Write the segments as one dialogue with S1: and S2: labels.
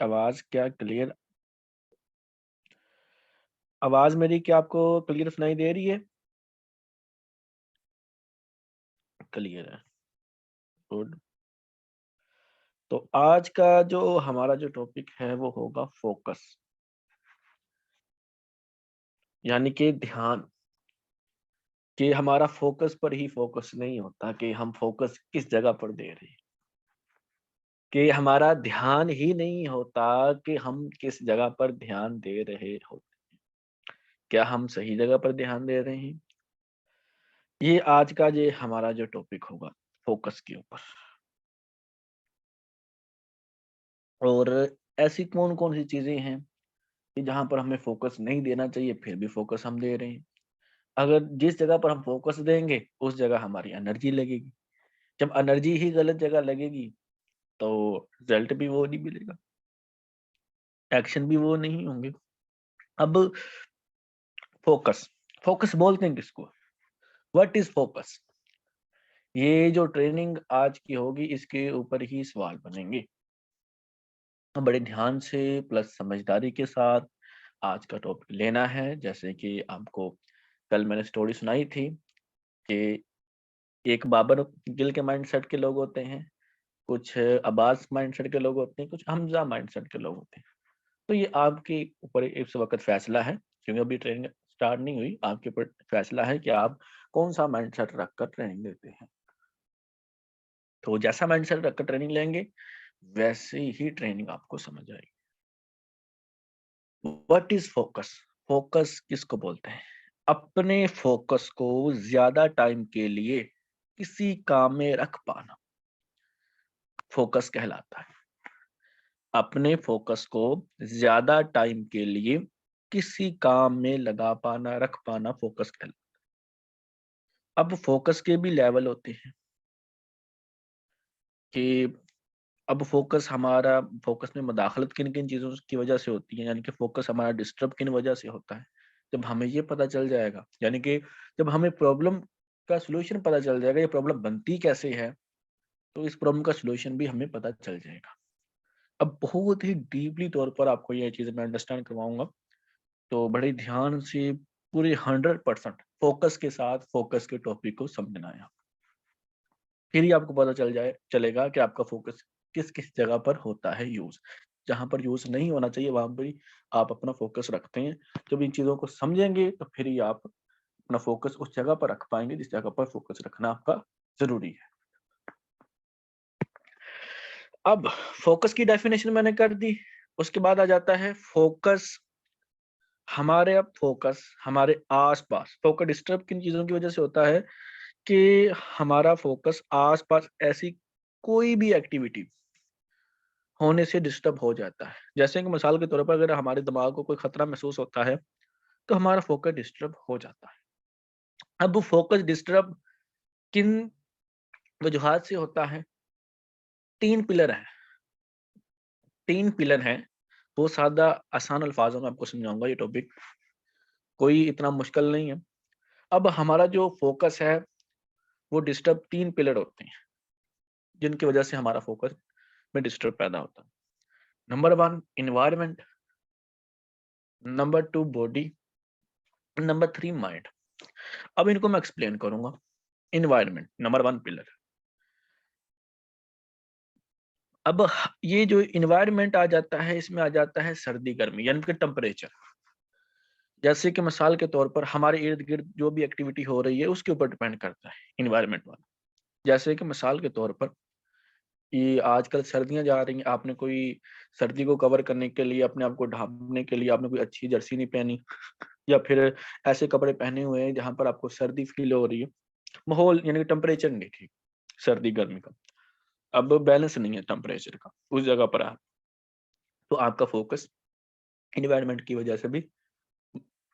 S1: आवाज क्या क्लियर आवाज मेरी क्या आपको क्लियर सुनाई दे रही है? क्लियर है। गुड। तो आज का जो हमारा जो टॉपिक है वो होगा फोकस, यानी कि ध्यान। कि हमारा फोकस पर ही फोकस नहीं होता कि हम फोकस किस जगह पर दे रहे हैं, कि हमारा ध्यान ही नहीं होता कि हम किस जगह पर ध्यान दे रहे होते। क्या हम सही जगह पर ध्यान दे रहे हैं? ये आज का ये हमारा जो टॉपिक होगा फोकस के ऊपर। और ऐसी कौन कौन सी चीजें हैं कि जहां पर हमें फोकस नहीं देना चाहिए फिर भी फोकस हम दे रहे हैं। अगर जिस जगह पर हम फोकस देंगे उस जगह हमारी एनर्जी लगेगी। जब एनर्जी ही गलत जगह लगेगी तो रिजल्ट भी वो नहीं मिलेगा, एक्शन भी वो नहीं होंगे। अब फोकस, फोकस बोलते हैं किसको? What is focus? ये जो ट्रेनिंग आज की होगी इसके ऊपर ही सवाल बनेंगे। तो बड़े ध्यान से प्लस समझदारी के साथ आज का टॉपिक लेना है। जैसे कि आपको कल मैंने स्टोरी सुनाई थी कि एक बाबर गिल के माइंडसेट के लोग होते हैं, कुछ अब्बास माइंडसेट के लोग होते हैं, कुछ हमजा माइंडसेट के लोग होते हैं। तो ये आपके ऊपर इस वक्त फैसला है, क्योंकि अभी ट्रेनिंग स्टार्ट नहीं हुई। आपके ऊपर फैसला है कि आप कौन सा माइंडसेट रखकर ट्रेनिंग देते हैं। तो जैसा माइंडसेट रखकर ट्रेनिंग लेंगे वैसे ही ट्रेनिंग आपको समझ आएगी। What is focus? फोकस किसको बोलते हैं? अपने फोकस को ज्यादा टाइम के लिए किसी काम में रख पाना फोकस कहलाता है। अपने फोकस को ज्यादा टाइम के लिए किसी काम में लगा पाना, रख पाना फोकस कहलाता है। अब फोकस के भी लेवल होते हैं कि अब फोकस हमारा, फोकस में मुदाखलत किन किन चीजों की वजह से होती है, यानी कि फोकस हमारा डिस्टर्ब किन वजह से होता है। जब हमें ये पता चल जाएगा, यानी कि जब हमें प्रॉब्लम का सलूशन पता चल जाएगा, ये प्रॉब्लम बनती कैसे है, तो इस प्रॉब्लम का सलूशन भी हमें पता चल जाएगा। अब बहुत ही डीपली तौर पर आपको ये चीजें मैं अंडरस्टैंड करवाऊंगा, तो बड़े ध्यान से पूरे 100% फोकस के साथ फोकस के टॉपिक को समझना है। फिर ही आपको पता चलेगा कि आपका फोकस किस किस जगह पर होता है यूज। जहां पर यूज नहीं होना चाहिए वहां पर ही आप अपना फोकस रखते हैं। जब इन चीजों को समझेंगे तो फिर ही आप अपना फोकस उस जगह पर रख पाएंगे जिस जगह पर फोकस रखना आपका जरूरी है। अब फोकस की डेफिनेशन मैंने कर दी। उसके बाद आ जाता है फोकस हमारे, अब फोकस हमारे आसपास। फोकस डिस्टर्ब किन चीजों की वजह से होता है कि हमारा फोकस आसपास ऐसी कोई भी एक्टिविटी होने से डिस्टर्ब हो जाता है। जैसे कि मिसाल के तौर पर अगर हमारे दिमाग को कोई खतरा महसूस होता है तो हमारा फोकस डिस्टर्ब हो जाता है। अब फोकस डिस्टर्ब किन वजूहात से होता है? तीन पिलर हैं। तीन पिलर हैं। बहुत सादा आसान अल्फाजों में आपको समझाऊंगा। ये टॉपिक कोई इतना मुश्किल नहीं है। अब हमारा जो फोकस है वो डिस्टर्ब तीन पिलर होते हैं जिनकी वजह से हमारा फोकस में डिस्टर्ब पैदा होता है। Number one environment, number two body, number three mind. अब इनको मैं एक्सप्लेन करूंगा। Environment number one pillar. अब ये जो इन्वायरमेंट आ जाता है इसमें आ जाता है सर्दी गर्मी, यानी कि टेम्परेचर। जैसे कि मिसाल के तौर पर हमारे इर्द गिर्द जो भी एक्टिविटी हो रही है उसके ऊपर डिपेंड करता है इन्वायरमेंट वाला। जैसे कि मिसाल के तौर पर ये आजकल सर्दियां जा रही हैं, आपने कोई सर्दी को कवर करने के लिए, अपने आप को ढांपने के लिए आपने कोई अच्छी जर्सी नहीं पहनी, या फिर ऐसे कपड़े पहने हुए हैं जहां पर आपको सर्दी फील हो रही है। माहौल यानी कि टेम्परेचर नहीं ठीक, सर्दी गर्मी का अब बैलेंस नहीं है टेम्परेचर का उस जगह पर आप, तो आपका फोकस इन्वायरमेंट की वजह से भी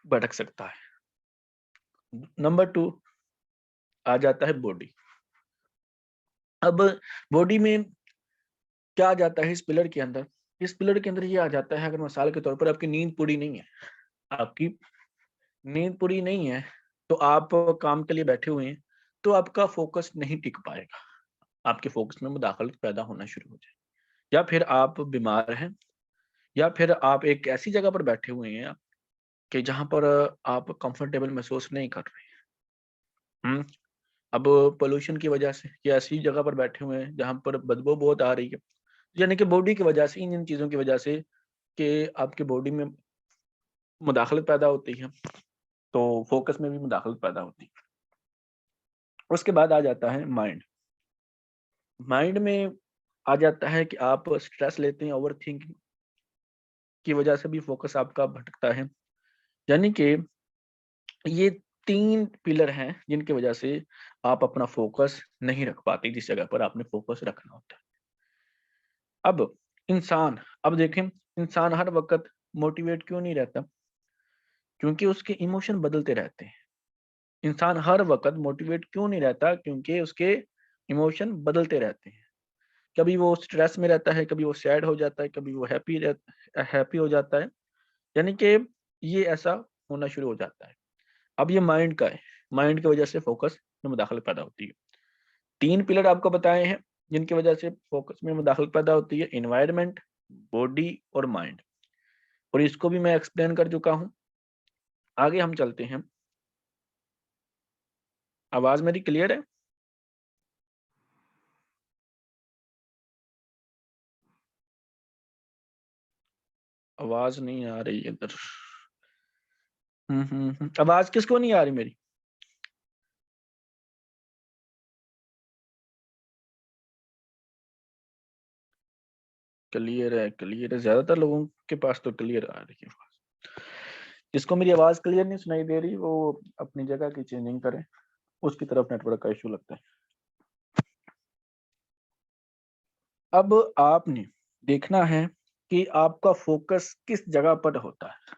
S1: भटक सकता है। नंबर टू आ जाता है बॉडी। अब बॉडी में क्या आ जाता है इस पिलर के अंदर? इस पिलर के अंदर ये आ जाता है, अगर मिसाल के तौर पर आपकी नींद पूरी नहीं है, आपकी नींद पूरी नहीं है, तो आप काम के लिए बैठे हुए हैं, तो आपका फोकस नहीं टिक पाएगा। आपके फोकस में मुदाखलत पैदा होना शुरू हो जाए। या फिर आप बीमार हैं, या फिर आप एक ऐसी जगह पर बैठे हुए हैं कि जहाँ पर आप कंफर्टेबल महसूस नहीं कर रहे हैं। अब पोल्यूशन की वजह से या ऐसी जगह पर बैठे हुए हैं जहाँ पर बदबू बहुत आ रही है, यानी कि बॉडी की वजह से, इन चीज़ों की वजह से कि आपकी बॉडी में मुदाखलत पैदा होती है, तो फ़ोकस में भी मुदाखलत पैदा होती है। उसके बाद आ जाता है माइंड। माइंड में आ जाता है कि आप स्ट्रेस लेते हैं, ओवरथिंकिंग की वजह से भी फ़ोकस आपका भटकता है। यानी कि ये 3 पिलर हैं जिनकी वजह से आप अपना फ़ोकस नहीं रख पाते जिस जगह पर आपने फ़ोकस रखना होता है। अब अब देखें, इंसान हर वक़्त मोटिवेट क्यों नहीं रहता? क्योंकि उसके इमोशन बदलते रहते हैं। इंसान हर वक़्त मोटिवेट क्यों नहीं रहता? क्योंकि उसके इमोशन बदलते रहते हैं। कभी वो स्ट्रेस में रहता है, कभी वो सैड हो जाता है, कभी वो हैप्पी हो जाता है। यानी कि ये ऐसा होना शुरू हो जाता है। अब ये माइंड का है, माइंड की वजह से फ़ोकस में मुदाखलत पैदा होती है। 3 पिलर आपको बताए हैं, जिनकी वजह से फ़ोकस में मुदाखलत पैदा होती है, एनवायरनमेंट, बॉडी और माइंड, और इसको भी मैं एक्सप्लेन कर चुका हूँ। आगे हम चलते हैं। आवाज़ मेरी क्लियर है? आवाज़ नहीं आ रही है इधर। आवाज़ किसको नहीं आ रही मेरी? क्लियर है, ज़्यादातर लोगों के पास तो क्लियर आ रही है आवाज़। जिसको मेरी आवाज़ क्लियर नहीं सुनाई दे रही, वो अपनी जगह की चेंजिंग करें, उसकी तरफ नेटवर्क का इश्यू लगता है। अब आपने देखना है कि आपका फ़ोकस किस जगह पर होता है।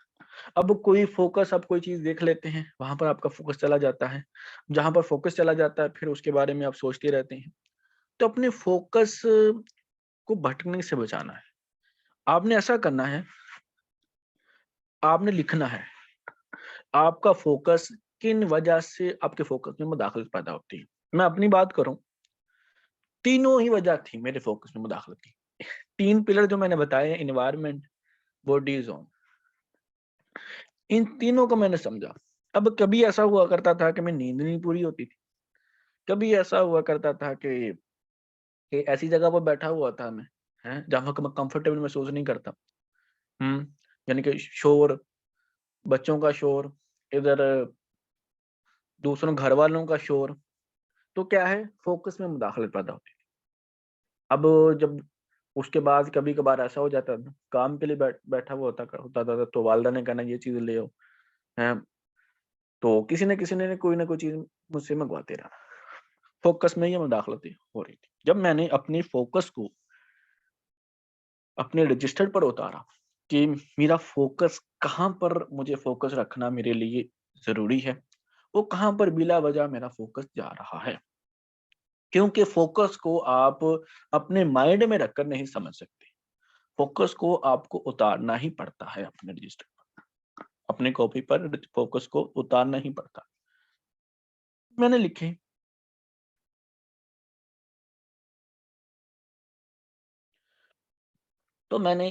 S1: अब कोई फ़ोकस, आप कोई चीज़ देख लेते हैं, वहाँ पर आपका फ़ोकस चला जाता है। जहाँ पर फ़ोकस चला जाता है, फिर उसके बारे में आप सोचते रहते हैं। तो अपने फ़ोकस को भटकने से बचाना है। आपने ऐसा करना है, आपने लिखना है, आपका फ़ोकस किन वजह से आपके फ़ोकस में मुदाखलत पैदा होती है। मैं अपनी बात करूँ, तीनों ही वजह थी मेरे फ़ोकस में मुदाखलत की। 3 पिलर जो मैंने बताए हैं, एनवायरनमेंट, बॉडी, ज़ोन, इन तीनों को मैंने समझा। अब कभी ऐसा हुआ करता था कि मैं नींद नहीं पूरी होती थी। कभी ऐसा हुआ करता था कि ऐसी जगह पर बैठा हुआ था मैं, हैं, जहाँ पर मैं कंफर्टेबल महसूस नहीं करता। हुँ, यानी कि शोर, बच्चों का शोर, इधर दूसरों घरवालों का शोर, तो क्या है, फ़ोकस में मुदाखलत पैदा होती है। अब जब उसके बाद कभी-कभार ऐसा हो जाता था, काम के लिए बैठा हुआ होता था, तो वालिदा ने कहना ये चीज़ ले आओ, हैं, तो किसी न किसी ने कोई न कोई चीज़ मुझसे मँगवाते रहना। फ़ोकस में ये मुदाखलत हो रही थी। जब मैंने अपने फ़ोकस को अपने रजिस्टर पर उतारा कि मेरा फ़ोकस कहाँ पर, मुझे फ़ोकस रखना मेरे लिए ज़रूरी है, वो कहाँ पर बिला वजह मेरा फ़ोकस जा रहा है। क्योंकि फ़ोकस को आप अपने माइंड में रखकर नहीं समझ सकते। फ़ोकस को आपको उतारना ही पड़ता है अपने रजिस्टर पर, अपनी कॉपी पर फ़ोकस को उतारना ही पड़ता है। मैंने लिखे, तो मैंने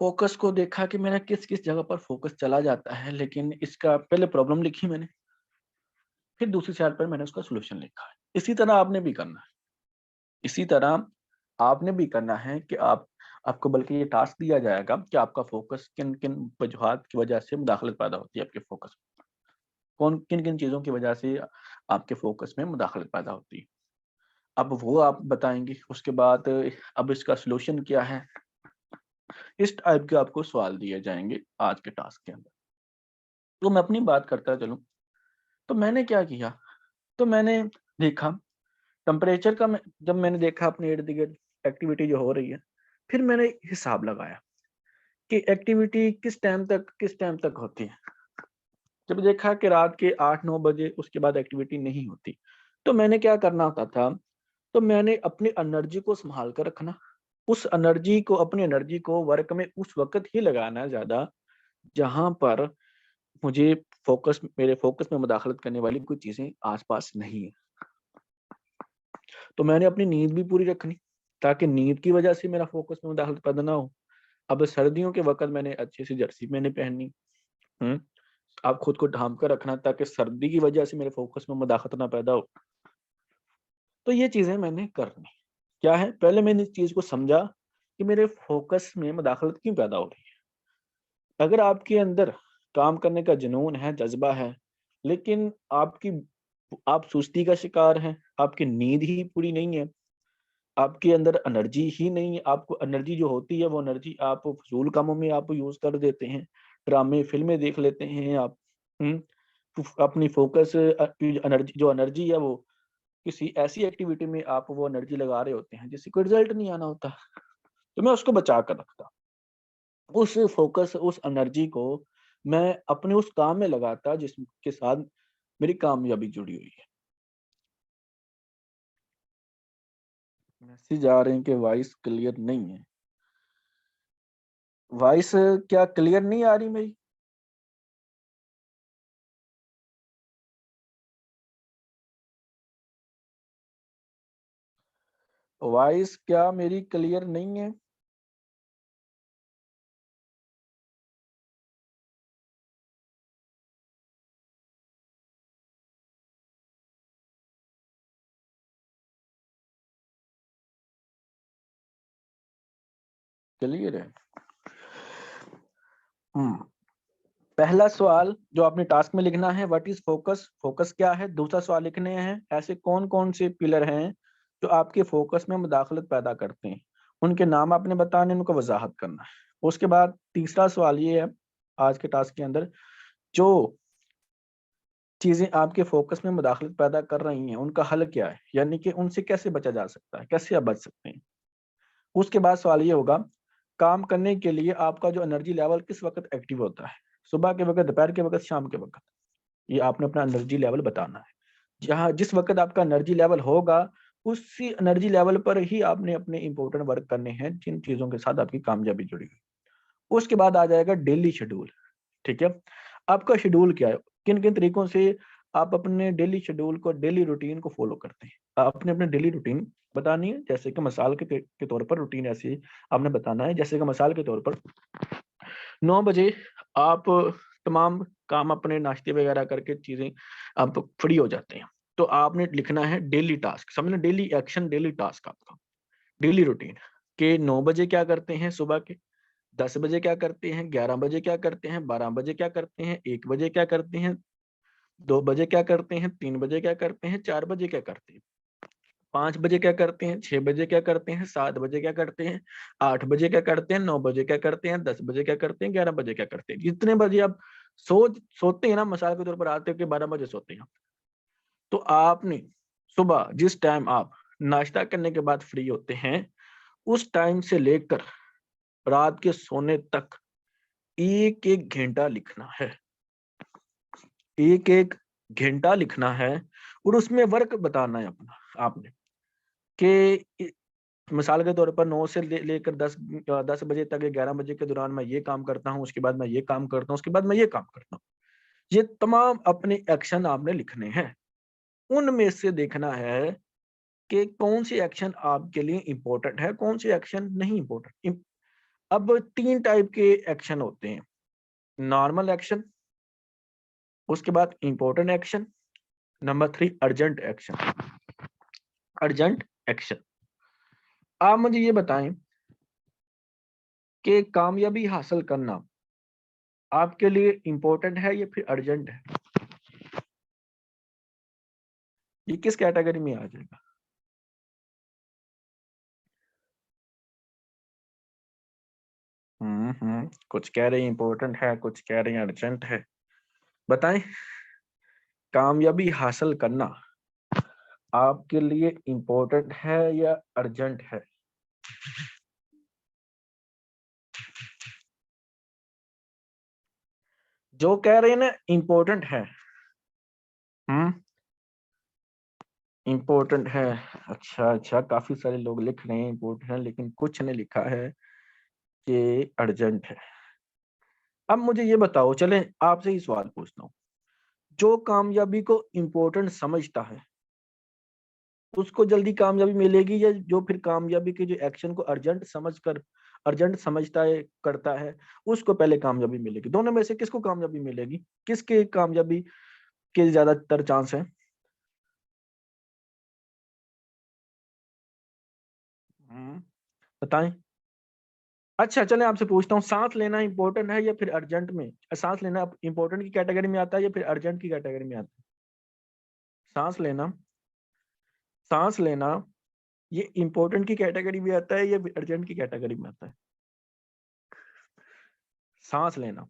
S1: फ़ोकस को देखा कि मेरा किस-किस जगह पर फ़ोकस चला जाता है, लेकिन इसका पहले प्रॉब्लम लिखी मैंने, फिर दूसरी साइड पर मैंने उसका सॉल्यूशन लिखा है। इसी तरह आपने भी करना है। इसी तरह आपने भी करना है कि आपको बल्कि ये टास्क दिया जाएगा कि आपका फ़ोकस किन-किन वजूहात की वजह से मुदाखलत पैदा होती है आपके फ़ोकस में। कौन किन-किन चीज़ों की वजह से आपके फ़ोकस में मुदाखलत पैदा होती है। अब वो आप बताएँगे, उसके बाद अब इसका सॉल्यूशन क्या है? इस टाइप के आपको सवाल दिए जाएँगे आज के टास्क के अंदर। तो मैं अपनी बात करता चलूँ, तो मैंने क्या किया, तो मैंने देखा टेम्परेचर का, जब मैंने देखा अपने इर्द-गिर्द एक्टिविटी जो हो रही है, फिर मैंने हिसाब लगाया कि एक्टिविटी किस टाइम तक होती है। जब देखा कि रात के 8-9 बजे उसके बाद एक्टिविटी नहीं होती, तो मैंने क्या करना होता था, तो मैंने अपनी एनर्जी को सँभाल कर रखना। अपनी एनर्जी को वर्क में उस वक़्त ही लगाना ज़्यादा, जहाँ पर मुझे मेरे फ़ोकस में मुदाखलत करने वाली कोई चीज़ें आस-पास नहीं है। तो मैंने अपनी नींद भी पूरी रखनी, ताकि नींद की वजह से मेरा फ़ोकस में मुदाखलत पैदा ना हो। अब सर्दियों के वक़्त मैंने अच्छी सी जर्सी मैंने पहनी। हुँ, आप खुद को ढाँप कर रखना ताकि सर्दी की वजह से मेरे फ़ोकस में मदाखलत ना पैदा हो। तो ये चीज़ें मैंने करनी। क्या है, पहले मैंने इस चीज़ को समझा कि मेरे फ़ोकस में मदाखलत क्यों पैदा हो रही है। अगर आपके अंदर काम करने का जुनून है, जज़्बा है, लेकिन आप सुस्ती का शिकार हैं, आपकी नींद ही पूरी नहीं है, आपके अंदर एनर्जी ही नहीं है, आपको एनर्जी जो होती है वो एनर्जी आप फ़िज़ूल कामों में आप यूज़ कर देते हैं, ड्रामे, फ़िल्में देख लेते हैं आप। हुँ, अपनी फ़ोकस एनर्जी है वो किसी ऐसी एक्टिविटी में आप वो एनर्जी लगा रहे होते हैं जिससे कोई रिज़ल्ट नहीं आना होता। तो मैं उसको बचा कर रखता। उस फ़ोकस, उस एनर्जी को मैं अपने उस काम में लगाता जिसके साथ मेरी कामयाबी जुड़ी हुई है। मैसेज आ रहे हैं कि वॉइस क्लियर नहीं है। वॉइस क्या क्लियर नहीं आ रही मेरी? वॉइस क्या मेरी क्लियर नहीं है? क्लियर है। हुँ। पहला सवाल जो आपने टास्क में लिखना है, व्हाट इज़ फ़ोकस? फ़ोकस क्या है? दूसरा सवाल लिखने हैं, ऐसे कौन-कौन से पिलर हैं जो आपके फ़ोकस में मुदाखलत पैदा करते हैं? उनके नाम आपने बताने, उनको वज़ाहत करना है। उसके बाद तीसरा सवाल ये है, आज के टास्क के अंदर, जो चीज़ें आपके फ़ोकस में मुदाखलत पैदा कर रही हैं, उनका हल क्या है? यानी कि उनसे कैसे बचा जा सकता है? कैसे आप बच सकते हैं? उसके बाद सवाल ये होगा, काम करने के लिए आपका जो एनर्जी लेवल किस वक़्त एक्टिव होता है? सुबह के वक़्त, दोपहर के वक़्त, शाम के वक़्त? ये आपने अपना एनर्जी लेवल बताना है। जहाँ जिस वक़्त आपका एनर्जी लेवल होगा, उसी एनर्जी लेवल पर ही आपने अपने इम्पोर्टेंट वर्क करने हैं, जिन चीज़ों के साथ आपकी कामयाबी जुड़ी हुई है। उसके बाद आ जाएगा डेली शेड्यूल, ठीक है? आपका शेड्यूल क्या है? किन-किन तरीकों से आप अपने डेली शेड्यूल को, डेली रूटीन को फ़ॉलो करते हैं? आपने अपने डेली रूटीन बतानी है, जैसे कि मिसाल के तौर पर रूटीन ऐसे आपने बताना है, जैसे कि मिसाल के तौर पर 9 बजे आप तमाम काम अपने नाश्ते वगैरह करके चीज़ें आप फ्री हो जाते हैं। तो आपने लिखना है डेली टास्क, समझ लो डेली एक्शन, डेली टास्क आपका, डेली रूटीन के 9 बजे क्या करते हैं सुबह के, 10 बजे क्या करते हैं, 11 बजे क्या करते हैं, 12 बजे क्या करते हैं, 1 बजे क्या करते हैं, 2 बजे क्या करते हैं, 3 बजे क्या करते हैं, 4 बजे क्या करते हैं, 5 बजे क्या करते हैं, 6 बजे क्या करते हैं, 7 बजे क्या करते हैं, 8 बजे क्या करते हैं, 9 बजे क्या करते हैं, 10 बजे क्या करते हैं, 11 बजे क्या करते हैं। जितने बजे आप सोते हैं ना, मिसाल के तौर पर आते हो कि 12 बजे सोते हैं, तो आपने सुबह जिस टाइम आप नाश्ता करने के बाद फ्री होते हैं, उस टाइम से लेकर रात के सोने तक 1-1 घंटा लिखना है। 1-1 घंटा लिखना है और उसमें वर्क बताना है अपना आपने कि मिसाल के तौर पर 9 से लेकर 10 बजे तक या 11 बजे के दौरान मैं ये काम करता हूँ, उसके बाद मैं ये काम करता हूँ, उसके बाद मैं ये काम करता हूँ। ये तमाम अपने एक्शन आपने लिखने हैं। उनमें से देखना है कि कौन सी एक्शन आपके लिए इम्पोर्टेंट है, कौन सी एक्शन नहीं इम्पोर्टेंट। अब 3 टाइप के एक्शन होते हैं, नॉर्मल एक्शन, उसके बाद important action, number 3 urgent action. Urgent action. आप मुझे ये बताएँ कि कामयाबी हासिल करना आपके लिए इम्पोर्टेंट है या फिर अर्जेंट है? ये किस कैटेगरी में आ जाएगा? कुछ कह रहे हैं इम्पोर्टेंट है, कुछ कह रहे हैं अर्जेंट है। बताएँ, कामयाबी हासिल करना आपके लिए इम्पोर्टेंट है या अर्जेंट है? जो कह रहे हैं ना इम्पोर्टेंट है, हुँ, इम्पोर्टेंट है। अच्छा, अच्छा, काफ़ी सारे लोग लिख रहे हैं इम्पोर्टेंट है, लेकिन कुछ ने लिखा है कि अर्जेंट है। अब मुझे ये बताओ, चलें आपसे ही सवाल पूछता हूँ, जो कामयाबी को इम्पोर्टेंट समझता है, उसको जल्दी कामयाबी मिलेगी या जो फिर कामयाबी के जो एक्शन को अर्जेंट समझकर अर्जेंट समझता है, करता है, उसको पहले कामयाबी मिलेगी। दोनों में से किसको कामयाबी मिलेगी? किसके कामयाबी के ज्यादातर चांस है? बताएं। अच्छा चले आपसे पूछता हूँ, सांस लेना इंपॉर्टेंट है या फिर अर्जेंट में? सांस लेना इंपॉर्टेंट की कैटेगरी में आता है या फिर अर्जेंट की कैटेगरी में आता है? सांस लेना, सांस लेना ये इंपॉर्टेंट की कैटेगरी में आता है या अर्जेंट की कैटेगरी में आता है? सांस लेना,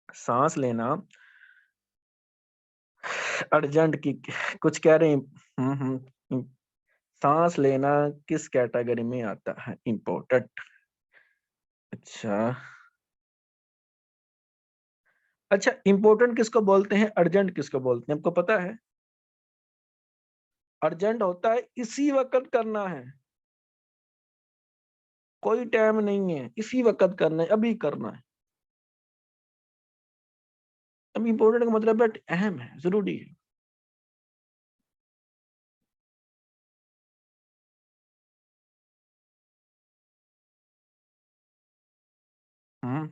S1: सांस लेना अर्जेंट की, कुछ कह रहे हैं। सांस लेना किस कैटेगरी में आता है? इंपॉर्टेंट। अच्छा, अच्छा इंपॉर्टेंट किसको बोलते हैं, अर्जेंट किसको बोलते हैं, आपको पता है? अर्जेंट होता है इसी वक्त करना है, कोई टाइम नहीं है, इसी वक्त करना है, अभी करना है। अब इंपॉर्टेंट का मतलब है अहम है, जरूरी है। हम्म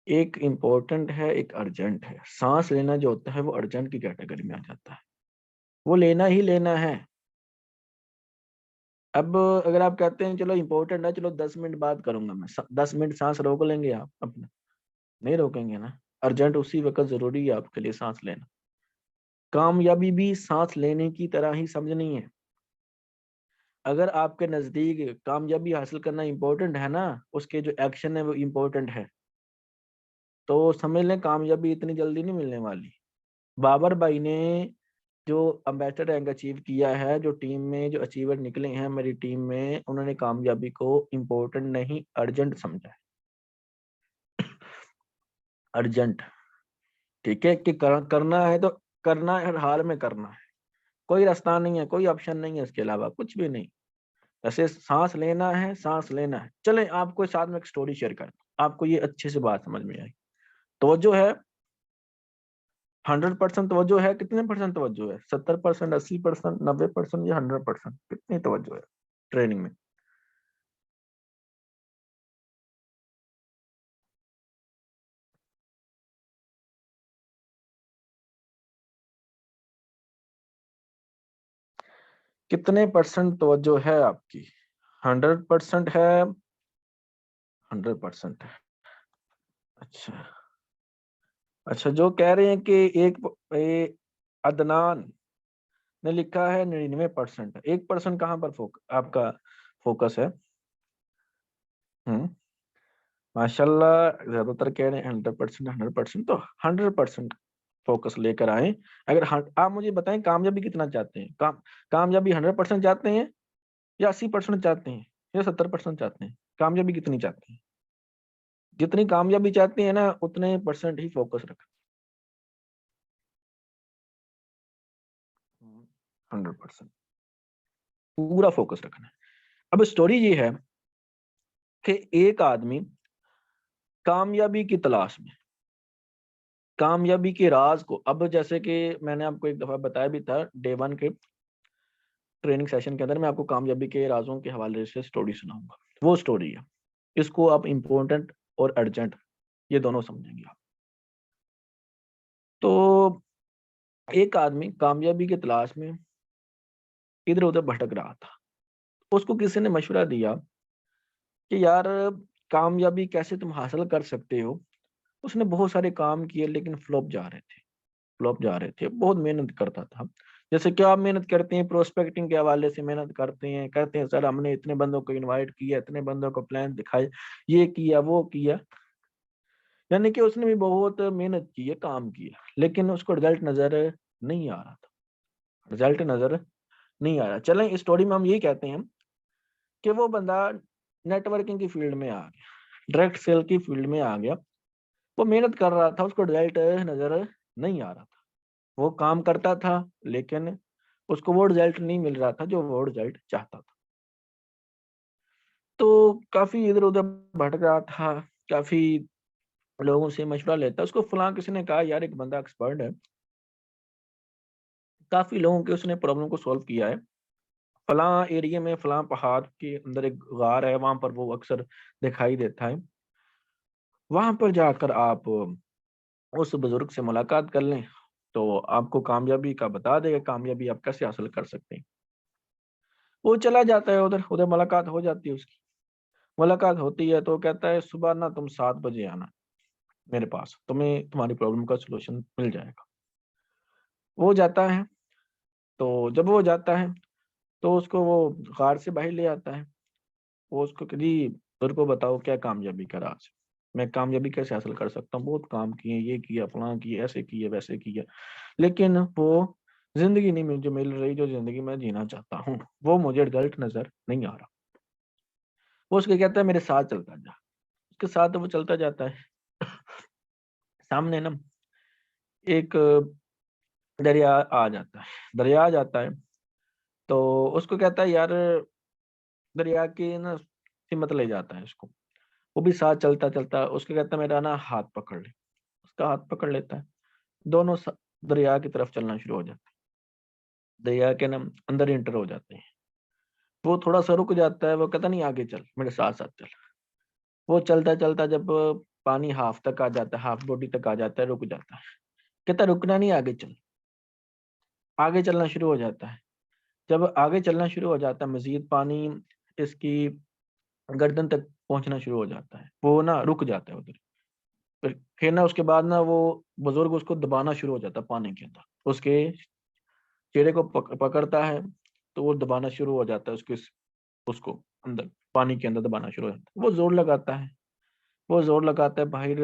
S1: एक इम्पोर्टेंट है, एक अर्जेंट है। सांस लेना जो होता है वो अर्जेंट की कैटेगरी में आ जाता है, वो लेना ही लेना है। अब अगर आप कहते हैं चलो इम्पोर्टेंट है, चलो 10 मिनट बाद करूंगा मैं, 10 मिनट सांस रोक लेंगे आप अपना? नहीं रोकेंगे ना। अर्जेंट उसी वक्त जरूरी है आपके लिए सांस लेना। कामयाबी भी सांस लेने की तरह ही समझनी है। अगर आपके नजदीक कामयाबी हासिल करना इम्पोर्टेंट है ना, उसके जो एक्शन है वो इम्पोर्टेंट है, तो समझ लें कामयाबी इतनी जल्दी नहीं मिलने वाली। बाबर भाई ने जो एम्बेसडर रैंक अचीव किया है, जो टीम में जो अचीवर निकले हैं मेरी टीम में, उन्होंने कामयाबी को इम्पोर्टेंट नहीं अर्जेंट समझा है। अर्जेंट, ठीक है कि करना है तो करना है, हर हाल में करना है, कोई रास्ता नहीं है, कोई ऑप्शन नहीं है इसके अलावा, कुछ भी नहीं। जैसे सांस लेना है, सांस लेना है। चले आपको साथ में एक स्टोरी शेयर कर, आपको ये अच्छे से बात समझ में आई। तवज्जो है, 100% तवज्जो है? कितने परसेंट तवज्जो है? 70%, 80%, 90% या 100%? कितनी तवज्जो है ट्रेनिंग में? कितने परसेंट तवज्जो है आपकी? 100% है? 100% है। अच्छा, अच्छा जो कह रहे हैं कि अदनान ने लिखा है 99%, 1% कहाँ पर आपका फोकस है? हम्म माशाल्लाह, ज्यादातर कह रहे हैं 100%, 100%, तो 100% फोकस लेकर आए। अगर आप मुझे बताएं कामयाबी कितना चाहते हैं? कामयाबी 100% चाहते हैं या 80% चाहते हैं या 70% चाहते हैं? कामयाबी कितनी चाहते हैं? जितनी कामयाबी चाहते हैं ना, उतने परसेंट ही फोकस रखें। 100% पूरा फोकस रखना है। अब स्टोरी ये है कि एक आदमी कामयाबी की तलाश में, कामयाबी के राज को, अब जैसे कि मैंने आपको एक दफा बताया भी था डे 1 के ट्रेनिंग सेशन के अंदर, मैं आपको कामयाबी के राजों के हवाले से स्टोरी सुनाऊंगा। वो स्टोरी है, इसको आप इम्पोर्टेंट और अर्जेंट ये दोनों समझेंगे आप। तो एक आदमी कामयाबी की तलाश में इधर उधर भटक रहा था। उसको किसी ने मशवरा दिया कि यार कामयाबी कैसे तुम हासिल कर सकते हो। उसने बहुत सारे काम किए लेकिन फ्लॉप जा रहे थे, फ्लॉप जा रहे थे। बहुत मेहनत करता था। जैसे क्या आप मेहनत करते हैं, प्रोस्पेक्टिंग के हवाले से मेहनत करते हैं, कहते हैं सर हमने इतने बंदों को इनवाइट किया, इतने बंदों को प्लान दिखाए, ये किया वो किया। यानी कि उसने भी बहुत मेहनत की है, काम किया, लेकिन उसको रिजल्ट नजर नहीं आ रहा था, रिजल्ट नजर नहीं आ रहा। चलें इस स्टोरी में हम यही कहते हैं कि वो बंदा नेटवर्किंग की फील्ड में आ गया, डायरेक्ट सेल की फील्ड में आ गया। वो मेहनत कर रहा था, उसको रिजल्ट नजर नहीं आ रहा था। वो काम करता था लेकिन उसको वो रिजल्ट नहीं मिल रहा था जो वो रिजल्ट चाहता था। तो काफी इधर उधर भटक रहा था, काफी लोगों से मशवरा लेता। उसको फलां किसी ने कहा यार एक बंदा एक्सपर्ट है, काफी लोगों के उसने प्रॉब्लम को सॉल्व किया है, फलां एरिया में फलां पहाड़ के अंदर एक गार है, वहां पर वो अक्सर दिखाई देता है। वहां पर जाकर आप उस बुजुर्ग से मुलाकात कर लें, तो आपको कामयाबी का बता देगा, कामयाबी आप कैसे हासिल कर सकते हैं। वो चला जाता है उधर, उधर मुलाकात हो जाती है उसकी। मुलाकात होती है तो कहता है सुबह ना तुम 7 बजे आना मेरे पास, तुम्हें तुम्हारी प्रॉब्लम का सलूशन मिल जाएगा। वो जाता है, तो जब वो जाता है तो उसको वो गार से बाहर ले आता है। वो उसको कि जी तेरे को बताओ क्या कामयाबी का राज है? मैं कामयाबी कैसे हासिल कर सकता हूँ? बहुत काम किए, ये किया, फलां किए, ऐसे किए, वैसे किया, लेकिन वो जिंदगी नहीं मुझे मिल रही जो जिंदगी मैं जीना चाहता हूँ। वो मुझे रिजल्ट नजर नहीं आ रहा। वो उसके कहता है मेरे साथ चलता जा। उसके साथ वो चलता जाता है। सामने ना एक दरिया आ जाता है। दरिया आ जाता है तो उसको कहता है यार, दरिया की ना हिम्मत ले जाता है उसको। वो भी साथ चलता चलता उसको कहता है मेरा ना हाथ पकड़ ले। उसका हाथ पकड़ लेता है। दोनों दरिया की तरफ चलना शुरू हो जाते हैं। दरिया के ना अंदर इंटर हो जाते हैं। वो थोड़ा सा रुक जाता है, वो कहता नहीं आगे चल, मेरे साथ साथ चल। वो चलता चलता जब पानी हाफ तक आ जाता है, हाफ बॉडी तक आ जाता है, रुक जाता है। कहता रुकना नहीं, आगे चल। आगे चलना शुरू हो जाता है। जब आगे चलना शुरू हो जाता है, मजीद पानी इसकी गर्दन तक पहुंचना शुरू हो जाता है। वो ना रुक जाता है उधर। फिर ना उसके बाद ना वो बुजुर्ग उसको दबाना शुरू हो जाता है पानी के अंदर। उसके चेहरे को पकड़ता है, तो वो दबाना शुरू हो जाता है उसके, उसको अंदर पानी के अंदर दबाना शुरू हो जाता है। वो जोर लगाता है, वो जोर लगाता है बाहर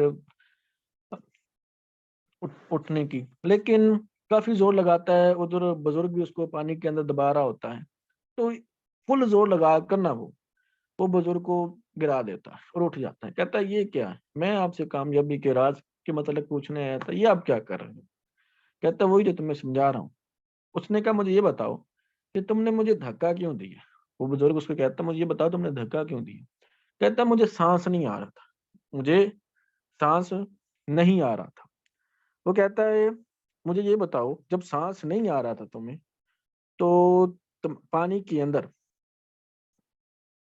S1: उठने की, लेकिन काफी जोर लगाता है। उधर बुजुर्ग भी उसको पानी के अंदर दबा रहा होता है। तो फुल जोर लगा कर ना वो बुजुर्ग को गिरा देता है और उठ जाता है। कहता है ये क्या है? मैं आपसे कामयाबी के राज के मतलब पूछने आया था, ये आप क्या कर रहे हो? कहता है वही जो तुम्हें समझा रहा हूँ। उसने कहा मुझे ये बताओ कि तुमने मुझे धक्का क्यों दिया? वो बुजुर्ग उसको कहता है मुझे ये बताओ तुमने धक्का क्यों दिया? कहता है मुझे सांस नहीं आ रहा था, मुझे सांस नहीं आ रहा था। वो कहता है मुझे ये बताओ जब सांस नहीं आ रहा था तुम्हें, तो तुम पानी के अंदर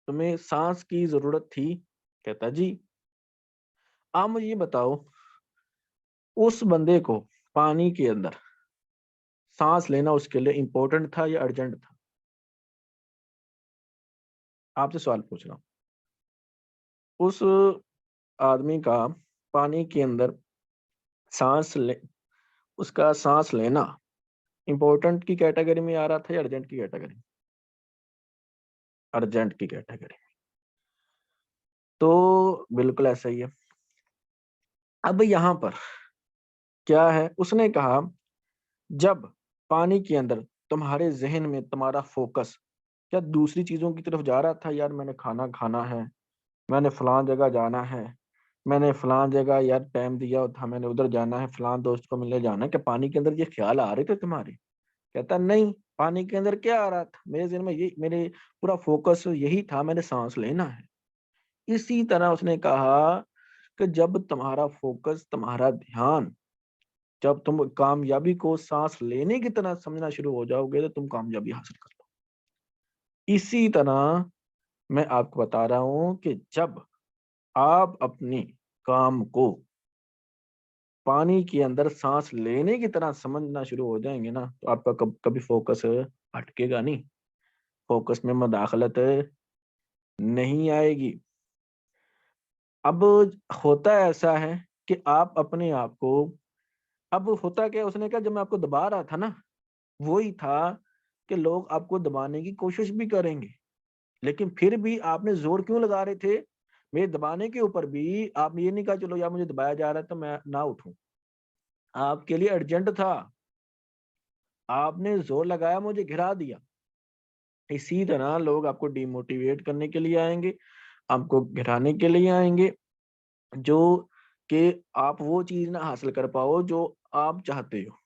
S1: तुम्हें सांस की जरूरत थी? कहता जी। आप मुझे ये बताओ उस बंदे को पानी के अंदर सांस लेना उसके लिए इंपॉर्टेंट था या अर्जेंट था? आपसे सवाल पूछ रहा हूँ। उस आदमी का पानी के अंदर सांस ले उसका सांस लेना इंपॉर्टेंट की कैटेगरी में आ रहा था या अर्जेंट की कैटेगरी? अर्जेंट की कैटेगरी। तो बिल्कुल ऐसा ही है। अब यहाँ पर क्या है, उसने कहा जब पानी के अंदर तुम्हारे जहन में तुम्हारा फोकस क्या दूसरी चीजों की तरफ जा रहा था, यार मैंने खाना खाना है, मैंने फलां जगह जाना है, मैंने फलां जगह यार टाइम दिया था, मैंने उधर जाना है, फलां दोस्त को मिलने जाना है, क्या पानी के अंदर ये ख्याल आ रहे थे तुम्हारे? कहता नहीं, पानी के अंदर क्या आ रहा था मेरे जहन में, ये मेरे पूरा फोकस यही था, मैंने सांस लेना है। इसी तरह उसने कहा कि जब तुम्हारा फोकस, तुम्हारा ध्यान, जब तुम कामयाबी को सांस लेने की तरह समझना शुरू हो जाओगे तो तुम कामयाबी हासिल कर लो। इसी तरह मैं आपको बता रहा हूं कि जब आप अपनी काम को पानी के अंदर सांस लेने की तरह समझना शुरू हो जाएंगे ना, तो आपका कभी फोकस भटकेगा नहीं, फोकस में मदाखलत नहीं आएगी। अब होता ऐसा है कि आप अपने आप को, अब होता क्या, उसने कहा जब मैं आपको दबा रहा था ना, वही था कि लोग आपको दबाने की कोशिश भी करेंगे, लेकिन फिर भी आपने जोर क्यों लगा रहे थे? मेरे दबाने के ऊपर भी आपने ये नहीं कहा चलो यार मुझे दबाया जा रहा है तो मैं ना उठूं। आपके लिए अर्जेंट था, आपने जोर लगाया, मुझे घिरा दिया। इसी तरह लोग आपको डिमोटिवेट करने के लिए आएंगे, आपको गिराने के लिए आएंगे, जो कि आप वो चीज ना हासिल कर पाओ जो आप चाहते हो।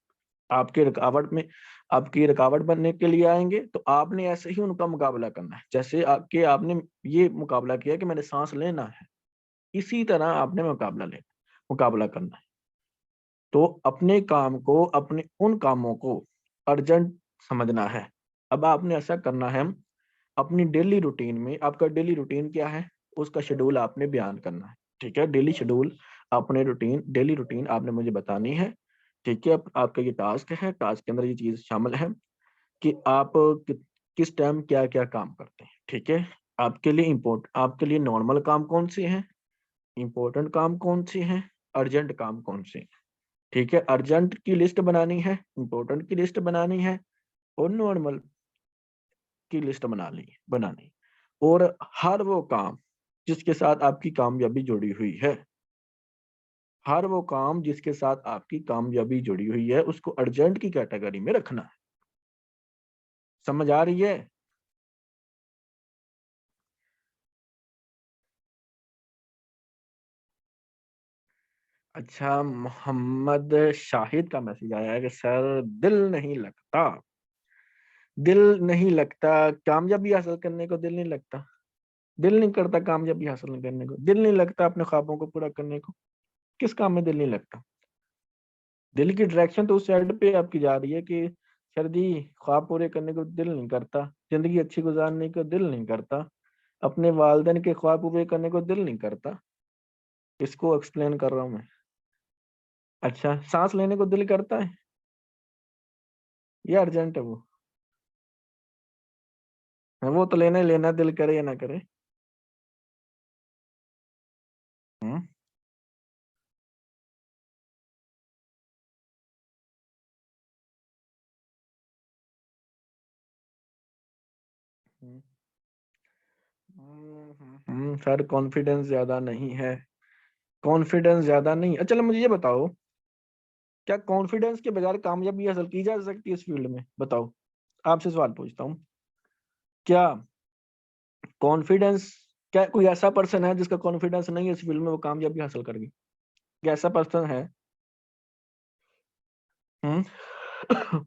S1: आपके रुकावट में, आपकी रुकावट बनने के लिए आएंगे, तो आपने ऐसे ही उनका मुकाबला करना है, जैसे आपने ये मुकाबला किया कि मैंने सांस लेना है। इसी तरह आपने मुकाबला करना है। तो अपने काम को, अपने उन कामों को अर्जेंट समझना है, अब आपने ऐसा करना है, अपनी डेली रूटीन में, आपका डेली रूटीन क्या है उसका शेड्यूल आपने बयान करना है। ठीक है, डेली शेड्यूल, अपने रूटीन, डेली रूटीन आपने मुझे बतानी है। ठीक है, आपका ये टास्क है, टास्क के अंदर ये चीज शामिल है कि आप किस टाइम क्या क्या काम करते हैं। ठीक है, आपके लिए नॉर्मल काम कौन से हैं, इंपॉर्टेंट काम कौन से हैं, अर्जेंट काम कौन से हैं। ठीक है, अर्जेंट की लिस्ट बनानी है, इंपॉर्टेंट की लिस्ट बनानी है, और नॉर्मल की लिस्ट बनानी है। और हर वो काम जिसके साथ आपकी कामयाबी जुड़ी हुई है, हर वो काम जिसके साथ आपकी कामयाबी जुड़ी हुई है उसको अर्जेंट की कैटेगरी में रखना है। समझ आ रही है? अच्छा, मोहम्मद शाहिद का मैसेज आया है कि सर दिल नहीं लगता, दिल नहीं लगता, कामयाबी हासिल करने को दिल नहीं लगता, दिल नहीं करता कामयाबी हासिल करने को, दिल नहीं लगता अपने ख्वाबों को पूरा करने को। किस काम में दिल नहीं लगता? दिल की डायरेक्शन तो उस साइड पे आपकी जा रही है कि सर जी, ख्वाब पूरे करने को दिल नहीं करता, जिंदगी अच्छी गुजारने को दिल नहीं करता, अपने वालिदैन के ख्वाब पूरे करने को दिल नहीं करता। इसको एक्सप्लेन कर रहा हूँ मैं। अच्छा, सांस लेने को दिल करता है, ये अर्जेंट है वो? हाँ, वो तो लेना ही लेना, दिल करे या ना करे। हम्म। सर कॉन्फिडेंस ज्यादा नहीं है, कॉन्फिडेंस ज्यादा नहीं। अच्छा, चलो मुझे ये बताओ, क्या कॉन्फिडेंस के बगैर कामयाबी हासिल की जा सकती है इस फील्ड में? बताओ, आपसे सवाल पूछता हूँ, क्या कॉन्फिडेंस, क्या कोई ऐसा पर्सन है जिसका कॉन्फिडेंस नहीं है इस फील्ड में, वो कामयाबी हासिल कर गई? क्या ऐसा पर्सन है? हम्म।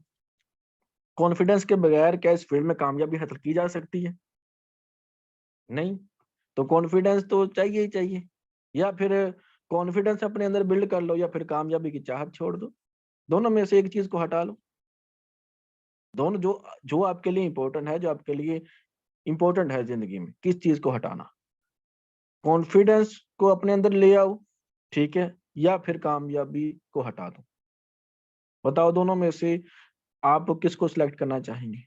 S1: कॉन्फिडेंस के बगैर क्या इस फील्ड में कामयाबी हासिल की जा सकती है? नहीं। तो कॉन्फिडेंस तो चाहिए ही चाहिए, या फिर कॉन्फिडेंस अपने अंदर बिल्ड कर लो, या फिर कामयाबी की चाहत छोड़ दो। दोनों में से एक चीज को हटा लो। दोनों, जो जो आपके लिए इंपॉर्टेंट है, जो आपके लिए इंपॉर्टेंट है जिंदगी में, किस चीज को हटाना? कॉन्फिडेंस को अपने अंदर ले आओ, ठीक है, या फिर कामयाबी को हटा दो। बताओ, दोनों में से आप किसको सिलेक्ट करना चाहेंगे?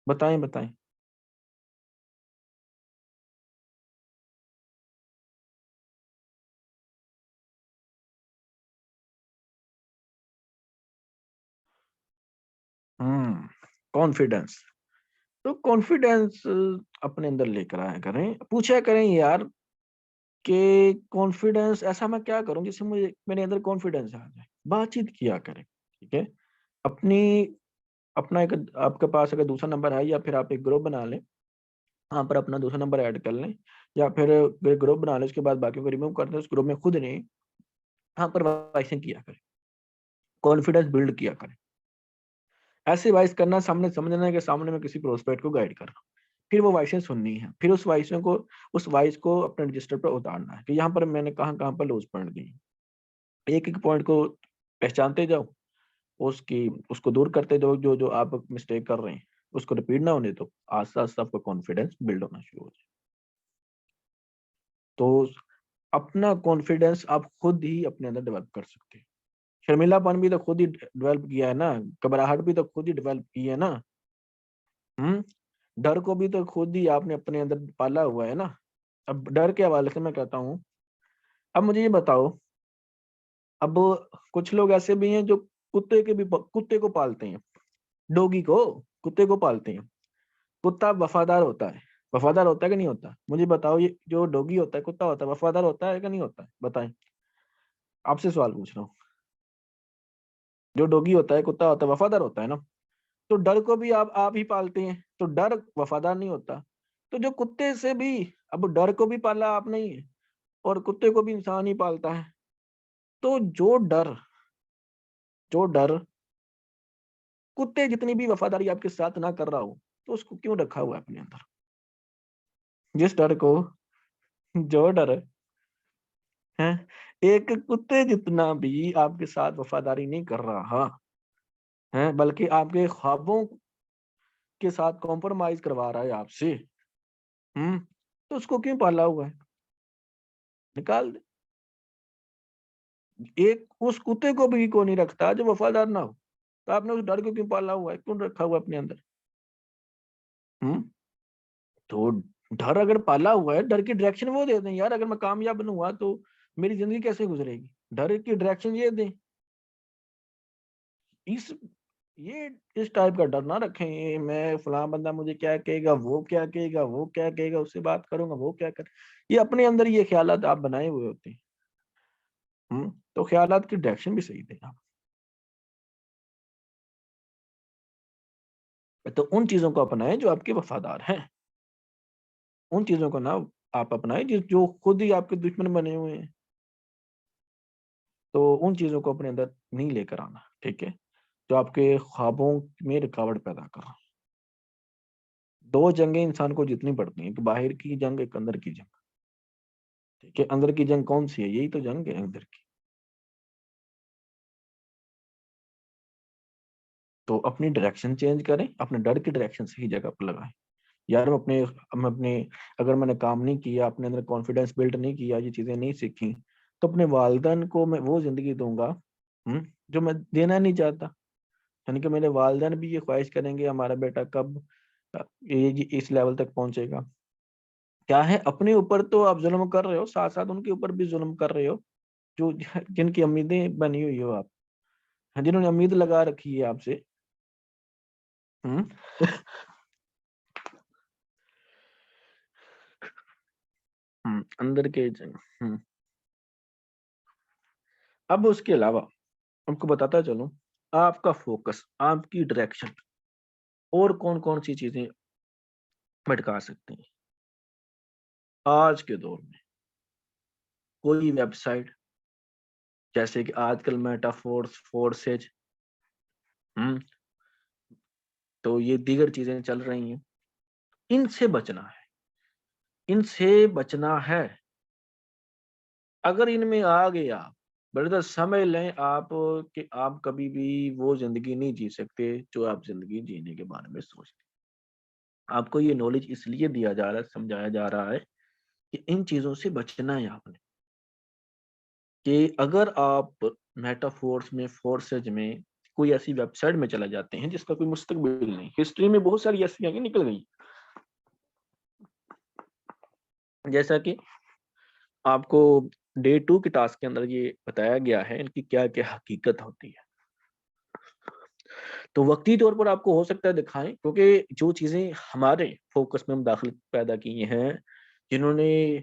S1: बताएं बताएं। हम्म। कॉन्फिडेंस, तो कॉन्फिडेंस अपने अंदर लेकर आया करें, पूछा करें यार कि कॉन्फिडेंस ऐसा मैं क्या करूं जिससे मुझे मेरे अंदर कॉन्फिडेंस आ जाए। बातचीत किया करें, ठीक है। अपनी अपना एक, आपके पास अगर दूसरा नंबर है, या फिर आप एक ग्रुप बना लें, वहाँ पर अपना दूसरा नंबर ऐड कर लें, या फिर एक ग्रुप बना लें, उसके बाद बाकियों को रिमूव कर दें, उस ग्रुप में खुद नहीं, वहाँ पर वॉइसिंग किया करें, कॉन्फिडेंस बिल्ड किया करें। ऐसे वॉइस करना, सामने समझना है कि सामने में किसी प्रोस्पेक्ट को गाइड कर रहा हूँ, फिर वो वॉइसें सुननी है, फिर उस वॉइस को अपने रजिस्टर पर उतारना है कि यहाँ पर मैंने कहाँ कहाँ पर लूज पॉइंट दी। एक एक पॉइंट को पहचानते जाओ, उसकी उसको दूर करते जाओ, जो जो आप मिस्टेक कर रहे हैं उसको रिपीट ना होने दो, आस्ता आस्ता आपका कॉन्फिडेंस बिल्ड होना शुरू हो जाए। तो अपना कॉन्फिडेंस आप खुद ही अपने अंदर डेवलप कर सकते हैं। शर्मिलापन भी तो खुद ही डेवलप किया है ना, घबराहट भी तो खुद ही डेवलप की है ना। हम्म। डर को भी तो खुद ही आपने अपने अंदर पाला हुआ है ना। अब डर के हवाले से मैं कहता हूँ, अब मुझे ये बताओ, अब कुछ लोग ऐसे भी हैं जो कुत्ते को पालते हैं, डॉगी को, कुत्ते को पालते हैं। कुत्ता वफादार होता है कि नहीं होता? मुझे बताओ, ये जो डॉगी होता है, कुत्ता होता है, वफादार होता है कि नहीं होता है? बताएं, आपसे सवाल पूछ रहा हूँ। जो डॉगी होता है, कुत्ता होता है, वफादार होता है ना? तो डर को भी आप ही पालते हैं, तो डर वफादार नहीं होता? तो जो कुत्ते से भी, अब डर को भी पाला आपने ही है, और कुत्ते को भी इंसान ही पालता है। तो जो डर कुत्ते जितनी भी वफादारी आपके साथ ना कर रहा हो, तो उसको क्यों रखा हुआ है अपने अंदर? जिस डर को, जो डर है, एक कुत्ते जितना भी आपके साथ वफादारी नहीं कर रहा, हैं, बल्कि आपके ख्वाबों के साथ कॉम्प्रोमाइज करवा रहा है आपसे, तो उसको क्यों पाला हुआ है? निकाल दे। एक उस कुत्ते को भी को नहीं रखता जो वफादार ना हो, तो आपने उस डर को क्यों पाला हुआ है, क्यों रखा हुआ है अपने अंदर? हम्म तो डर अगर पाला हुआ है, डर की डायरेक्शन वो दे दें यार, अगर मैं कामयाब बनूंगा तो मेरी जिंदगी कैसे गुजरेगी, डर की डायरेक्शन ये दें। इस ये इस टाइप का डर ना रखें, मैं फलां बंदा मुझे क्या कहेगा, वो क्या कहेगा, वो क्या कहेगा, उससे बात करूंगा, वो क्या कर, ये अपने अंदर ये ख्यालात आप बनाए हुए होते हैं। तो ख्यालात की डायरेक्शन भी सही दें आप। तो उन चीजों को अपनाएं जो आपके वफादार हैं, उन चीजों को ना आप अपनाएं जो खुद ही आपके दुश्मन बने हुए हैं। तो उन चीजों को अपने अंदर नहीं लेकर आना, ठीक है, जो आपके ख्वाबों में रुकावट पैदा कर रहा है। दो जंगें इंसान को जीतनी पड़ती हैं, एक बाहर की जंग, एक अंदर की जंग। ठीक है, अंदर की जंग कौन सी है? यही तो जंग है अंदर की। तो अपनी डायरेक्शन चेंज करें, अपने डर की डायरेक्शन सही जगह पर लगाएं। यार मैं अपने अगर मैंने काम नहीं किया, अपने अंदर कॉन्फिडेंस बिल्ड नहीं किया, ये चीजें नहीं सीखी, तो अपने वालिदैन को मैं वो जिंदगी दूंगा जो मैं देना नहीं चाहता। यानी कि मेरे वालिदैन भी ये ख्वाहिश करेंगे हमारा बेटा कब ये इस लेवल तक पहुंचेगा। क्या है, अपने ऊपर तो आप जुल्म कर रहे हो, साथ साथ उनके ऊपर भी जुल्म कर रहे हो, जो जिनकी उम्मीदें बनी हुई हो आप, जिन्होंने उम्मीद लगा रखी है आपसे। हम्म अंदर के अब उसके अलावा आपको बताता चलूं, आपका फोकस, आपकी डायरेक्शन और कौन कौन सी चीजें भटका सकती हैं आज के दौर में। कोई वेबसाइट, जैसे कि आजकल मेटाफोर्स, फोर्सेज, हम्म तो ये दीगर चीजें चल रही हैं, इनसे बचना है, इनसे बचना है। अगर इनमें आ गए आप, ब्रदर समझ लें आप कि आप कभी भी वो जिंदगी नहीं जी सकते जो आप जिंदगी जीने के बारे में सोचते। आपको ये नॉलेज इसलिए दिया जा रहा है, समझाया जा रहा है कि इन चीजों से बचना है आपने। कि अगर आप मेटाफोर्स में, फोर्सेज में, कोई ऐसी वेबसाइट में चला जाते हैं जिसका कोई मुस्तकबिल नहीं, हिस्ट्री में बहुत सारी ऐसी आगे निकल गई, जैसा कि आपको डे 2 के टास्क के अंदर ये बताया गया है इनकी क्या क्या हकीकत होती है। तो वक्ती तौर पर आपको हो सकता है दिखाएं, क्योंकि जो चीजें हमारे फोकस में हम दाखिल पैदा किए हैं, जिन्होंने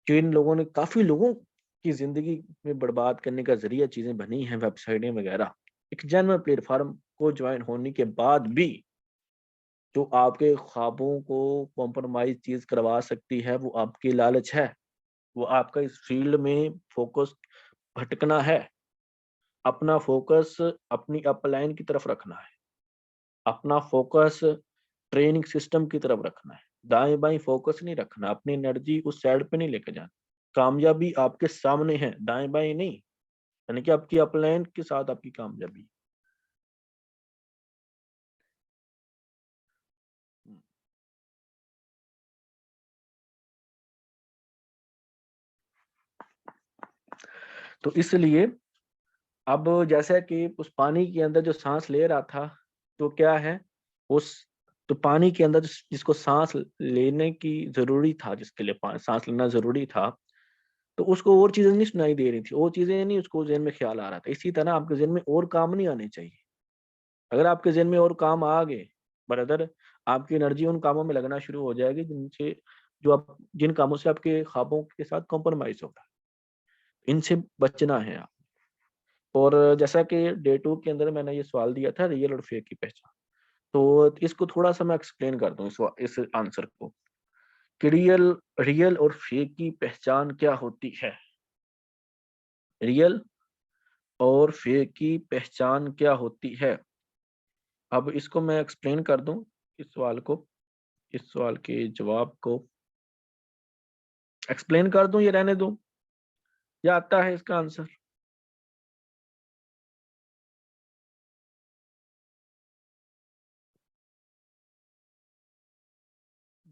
S1: जिन लोगों ने काफी लोगों की जिंदगी में बर्बाद करने का जरिया चीजें बनी हैं, वेबसाइटें वगैरह, एक जनरल प्लेटफॉर्म को ज्वाइन होने के बाद भी जो आपके ख्वाबों को कॉम्प्रोमाइज चीज करवा सकती है, वो आपकी लालच है, वो आपका इस फील्ड में फोकस भटकना है। अपना फोकस अपनी अपलाइन की तरफ रखना है, अपना फोकस ट्रेनिंग सिस्टम की तरफ रखना है, दाएं बाएं फोकस नहीं रखना, अपनी एनर्जी उस साइड पे नहीं लेके जाना। कामयाबी आपके सामने है, दाएं बाएं नहीं, यानी कि आपकी अपलाइन के साथ आपकी कामयाबी। तो इसलिए अब जैसा कि उस पानी के अंदर जो सांस ले रहा था, तो क्या है, उस तो पानी के अंदर जिसको सांस लेने की जरूरी था, जिसके लिए सांस लेना जरूरी था, तो उसको और चीजें नहीं सुनाई दे रही थी, और चीजें नहीं, उसको जेहन में ख्याल आ रहा था। इसी तरह आपके जेहन में और काम नहीं आने चाहिए। अगर आपके जेहन में और काम आ गए ब्रदर, आपकी एनर्जी उन कामों में लगना शुरू हो जाएगी जिनसे जो आप जिन कामों से आपके ख्वाबों के साथ कॉम्प्रोमाइज होगा। इनसे बचना है आप। और जैसा कि डे 2 के अंदर मैंने ये सवाल दिया था, रियल और फेक की पहचान, तो इसको थोड़ा सा मैं एक्सप्लेन कर दूं इस आंसर को, कि रियल रियल और फेक की पहचान क्या होती है। रियल और फेक की पहचान क्या होती है, अब इसको मैं एक्सप्लेन कर दूं, इस सवाल को, इस सवाल के जवाब को एक्सप्लेन कर दूं या रहने दूं, या आता है इसका आंसर?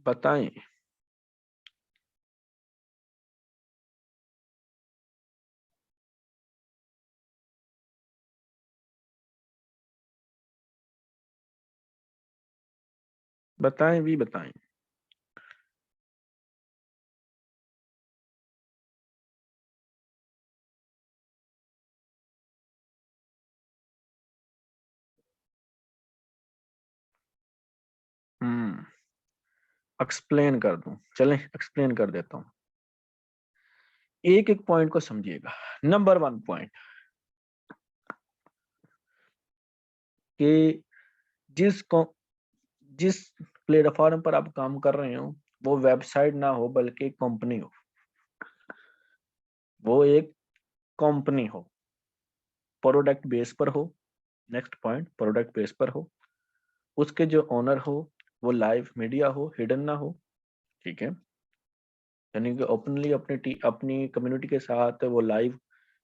S1: बताएं। बताएं भी बताएं। एक्सप्लेन कर दूं, चलें एक्सप्लेन कर देता हूं। एक एक पॉइंट को समझिएगा। नंबर 1 पॉइंट कि जिस प्लेटफॉर्म पर आप काम कर रहे हो वो वेबसाइट ना हो बल्कि कंपनी हो, वो एक कंपनी हो, प्रोडक्ट बेस पर हो। नेक्स्ट पॉइंट, प्रोडक्ट बेस पर हो, उसके जो ओनर हो वो लाइव मीडिया हो, हिडन ना हो। ठीक है, यानी कि ओपनली अपनी कम्युनिटी के साथ वो लाइव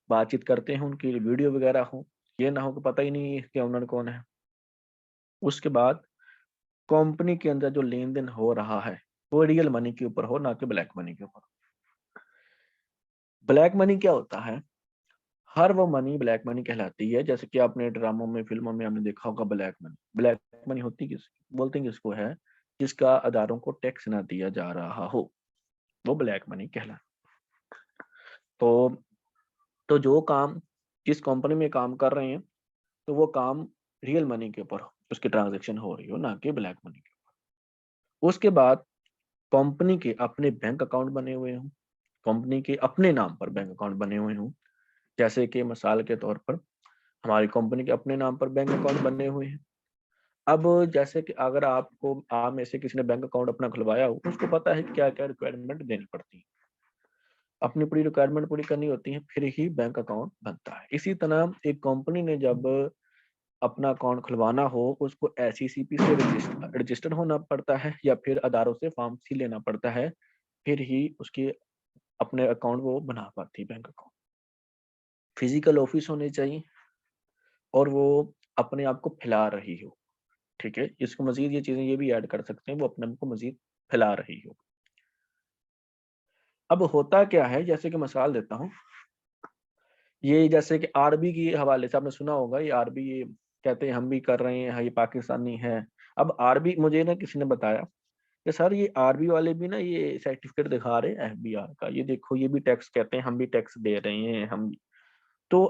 S1: बातचीत करते हैं, उनकी वीडियो वगैरह हो, ये ना हो कि पता ही नहीं कि ओनर कौन है। उसके बाद कंपनी के अंदर जो लेन देन हो रहा है वो रियल मनी के ऊपर हो, ना कि ब्लैक मनी के ऊपर। ब्लैक मनी क्या होता है? हर वो मनी ब्लैक मनी कहलाती है, जैसे कि आपने ड्रामों में, फिल्मों में आपने देखा होगा ब्लैक मनी। ब्लैक मनी होती किस बोलते हैं किसको है? जिसका अदारों को टैक्स ना दिया जा रहा हो, वो ब्लैक मनी कहलाता। तो जो काम जिस कंपनी में काम कर रहे हैं तो वो काम रियल मनी के ऊपर हो, उसकी ट्रांजैक्शन हो रही हो, ना कि ब्लैक मनी के ऊपर। उसके बाद कंपनी के अपने बैंक अकाउंट बने हुए हों, कंपनी के अपने नाम पर बैंक अकाउंट बने हुए हों। जैसे कि मिसाल के तौर पर हमारी कंपनी के अपने नाम पर बैंक अकाउंट बने हुए हैं। अब जैसे कि अगर आप में से किसी ने बैंक अकाउंट अपना खुलवाया हो, उसको पता है क्या क्या रिक्वायरमेंट देनी पड़ती है, अपनी पूरी रिक्वायरमेंट पूरी करनी होती है, फिर ही बैंक अकाउंट बनता है। इसी तरह एक कंपनी ने जब अपना अकाउंट खुलवाना हो, उसको एसईसीपी से रजिस्टर होना पड़ता है, या फिर अदारों से फॉर्म सी लेना पड़ता है, फिर ही उसकी अपने अकाउंट वो बना पाती है बैंक अकाउंट। फिजिकल ऑफिस होने चाहिए और वो अपने आप को फैला रही हो। ठीक है, इसको मजीद ये चीजें ये भी ऐड कर सकते हैं, वो अपने आप को मजीद फैला रही हो। अब होता क्या है, जैसे कि मिसाल देता हूँ, ये जैसे कि आरबी के हवाले से आपने सुना होगा, ये आरबी ये कहते हैं हम भी कर रहे हैं, ये पाकिस्तानी है। अब आरबी, मुझे ना किसी ने बताया कि सर ये आरबी वाले भी ना ये सर्टिफिकेट दिखा रहे हैं एफबीआर का, ये देखो ये भी टैक्स कहते हैं, हम भी टैक्स दे रहे हैं हम। तो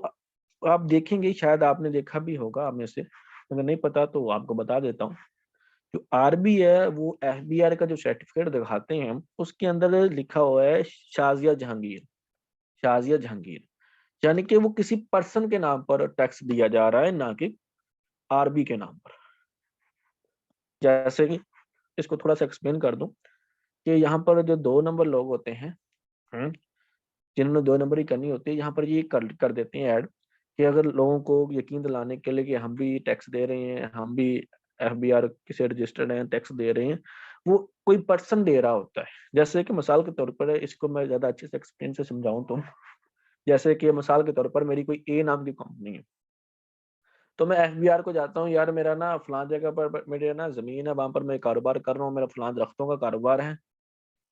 S1: आप देखेंगे, शायद आपने देखा भी होगा आप में से, अगर नहीं पता तो आपको बता देता हूँ। जो आरबी है वो एफबीआर का जो सर्टिफिकेट दिखाते हैं उसके अंदर लिखा हुआ है शाजिया जहांगीर। शाजिया जहांगीर यानी कि वो किसी पर्सन के नाम पर टैक्स दिया जा रहा है, ना कि आरबी के नाम पर। जैसे कि इसको थोड़ा सा एक्सप्लेन कर दूं कि यहाँ पर जो 2 नंबर लोग होते हैं, हम्म, जिन्होंने 2 नंबरी करनी होती है, यहाँ पर ये कर देते हैं ऐड कि अगर लोगों को यकीन दिलाने के लिए कि हम भी टैक्स दे रहे हैं, हम भी एफबीआर से रजिस्टर्ड हैं, टैक्स दे रहे हैं, वो कोई पर्सन दे रहा होता है। जैसे कि मिसाल के तौर पर, इसको मैं ज्यादा अच्छे से एक्सप्लेन से समझाऊं तो, जैसे कि मिसाल के तौर पर मेरी कोई ए नाम की कंपनी है, तो मैं एफबीआर को जाता हूँ, यार मेरा ना फलां जगह पर मेरे ना जमीन है, वहां पर मैं कारोबार कर रहा हूँ, मेरा फलां दरख्तों का कारोबार है।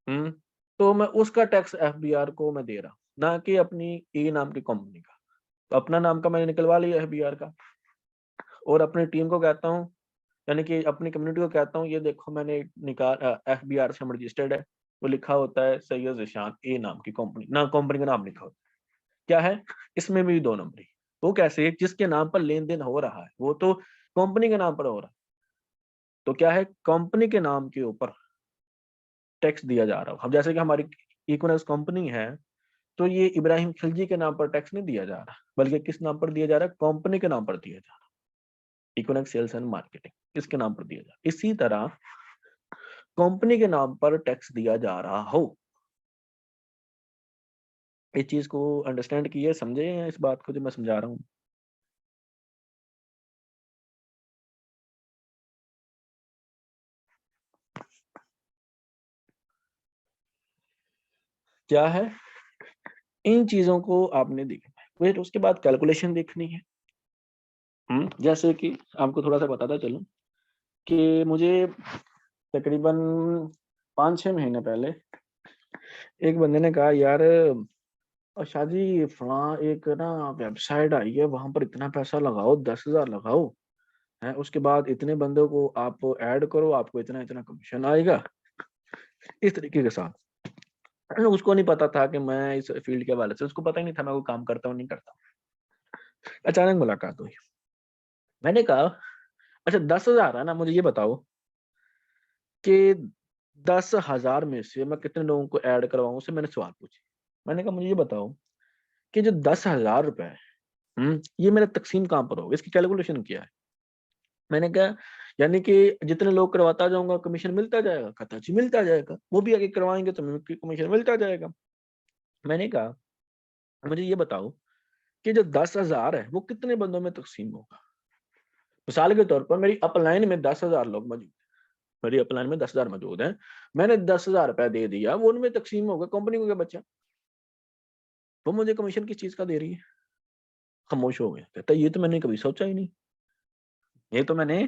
S1: हम्म, तो मैं उसका टैक्स एफबीआर को मैं दे रहा हूँ, ना कि अपनी ए नाम की कंपनी का। तो अपना नाम का मैंने निकलवा लिया एफबीआर का, और अपनी टीम को कहता हूँ, यानी कि अपनी कम्युनिटी को कहता हूँ, ये देखो मैंने निकाल एफबीआर से हम रजिस्टर्ड है। वो लिखा होता है सैयद ज़ीशान ए नाम की कंपनी, ना कंपनी का नाम लिखा होता है। क्या है इसमें भी 2 नंबरी। वो कैसे? जिसके नाम पर लेन देन हो रहा है वो तो कंपनी के नाम पर हो रहा है, तो क्या है, कंपनी के नाम के ऊपर टैक्स दिया जा रहा है। अब जैसे कि हमारी इकोनॉमिक्स कंपनी है, तो ये इब्राहिम खिलजी के नाम पर टैक्स नहीं दिया जा रहा, बल्कि किस नाम पर दिया जा रहा है? कंपनी के नाम पर दिया जा रहा है। इकोनॉमिक सेल्स एंड मार्केटिंग किसके नाम पर दिया जा रहा है? इसी तरह कंपनी के नाम पर टैक्स दिया जा रहा हो। इस चीज को अंडरस्टैंड किए, समझे हैं इस बात को जो मैं समझा रहा हूँ? क्या है, इन चीजों को आपने देखना है, फिर उसके बाद कैलकुलेशन देखनी है। जैसे कि आपको थोड़ा सा बताता चलूं कि मुझे तकरीबन 5-6 महीने पहले एक बंदे ने कहा, यार शादी फलां एक ना वेबसाइट आई है, वहां पर इतना पैसा लगाओ, 10,000 लगाओ, है उसके बाद इतने बंदों को आप ऐड करो, आपको इतना इतना कमीशन आएगा, इस तरीके के साथ। उसको नहीं पता था कि मैं इस फील्ड के हवाले से, उसको पता ही नहीं था मैं वो काम करता हूँ नहीं करता। अचानक मुलाकात हुई, मैंने कहा अच्छा 10,000 है ना, मुझे ये बताओ कि 10,000 में से मैं कितने लोगों को ऐड करवाऊं, उससे मैंने सवाल पूछे। मैंने कहा मुझे ये बताओ कि जो 10,000 रुपए है, ये मेरा तकसीम कहाँ पर होगा, इसकी कैलकुलेशन क्या है। मैंने कहा यानी कि जितने लोग करवाता जाऊंगा कमीशन मिलता जाएगा। कहता जी मिलता जाएगा, वो भी आगे करवाएंगे तो कमीशन मिलता जाएगा। मैंने कहा मुझे ये बताओ कि जो 10,000 है वो कितने बंदों में तकसीम होगा। मिसाल के तौर पर मेरी अपलाइन में 10,000 लोग मौजूद, मेरी अपलाइन में 10,000 मौजूद हैं, मैंने 10,000 रुपया दे दिया, वो उनमें तकसीम होगा, कंपनी को क्या बचा, वो मुझे कमीशन किस चीज का दे रही है। खामोश हो गया, कहता ये तो मैंने कभी सोचा ही नहीं, ये तो मैंने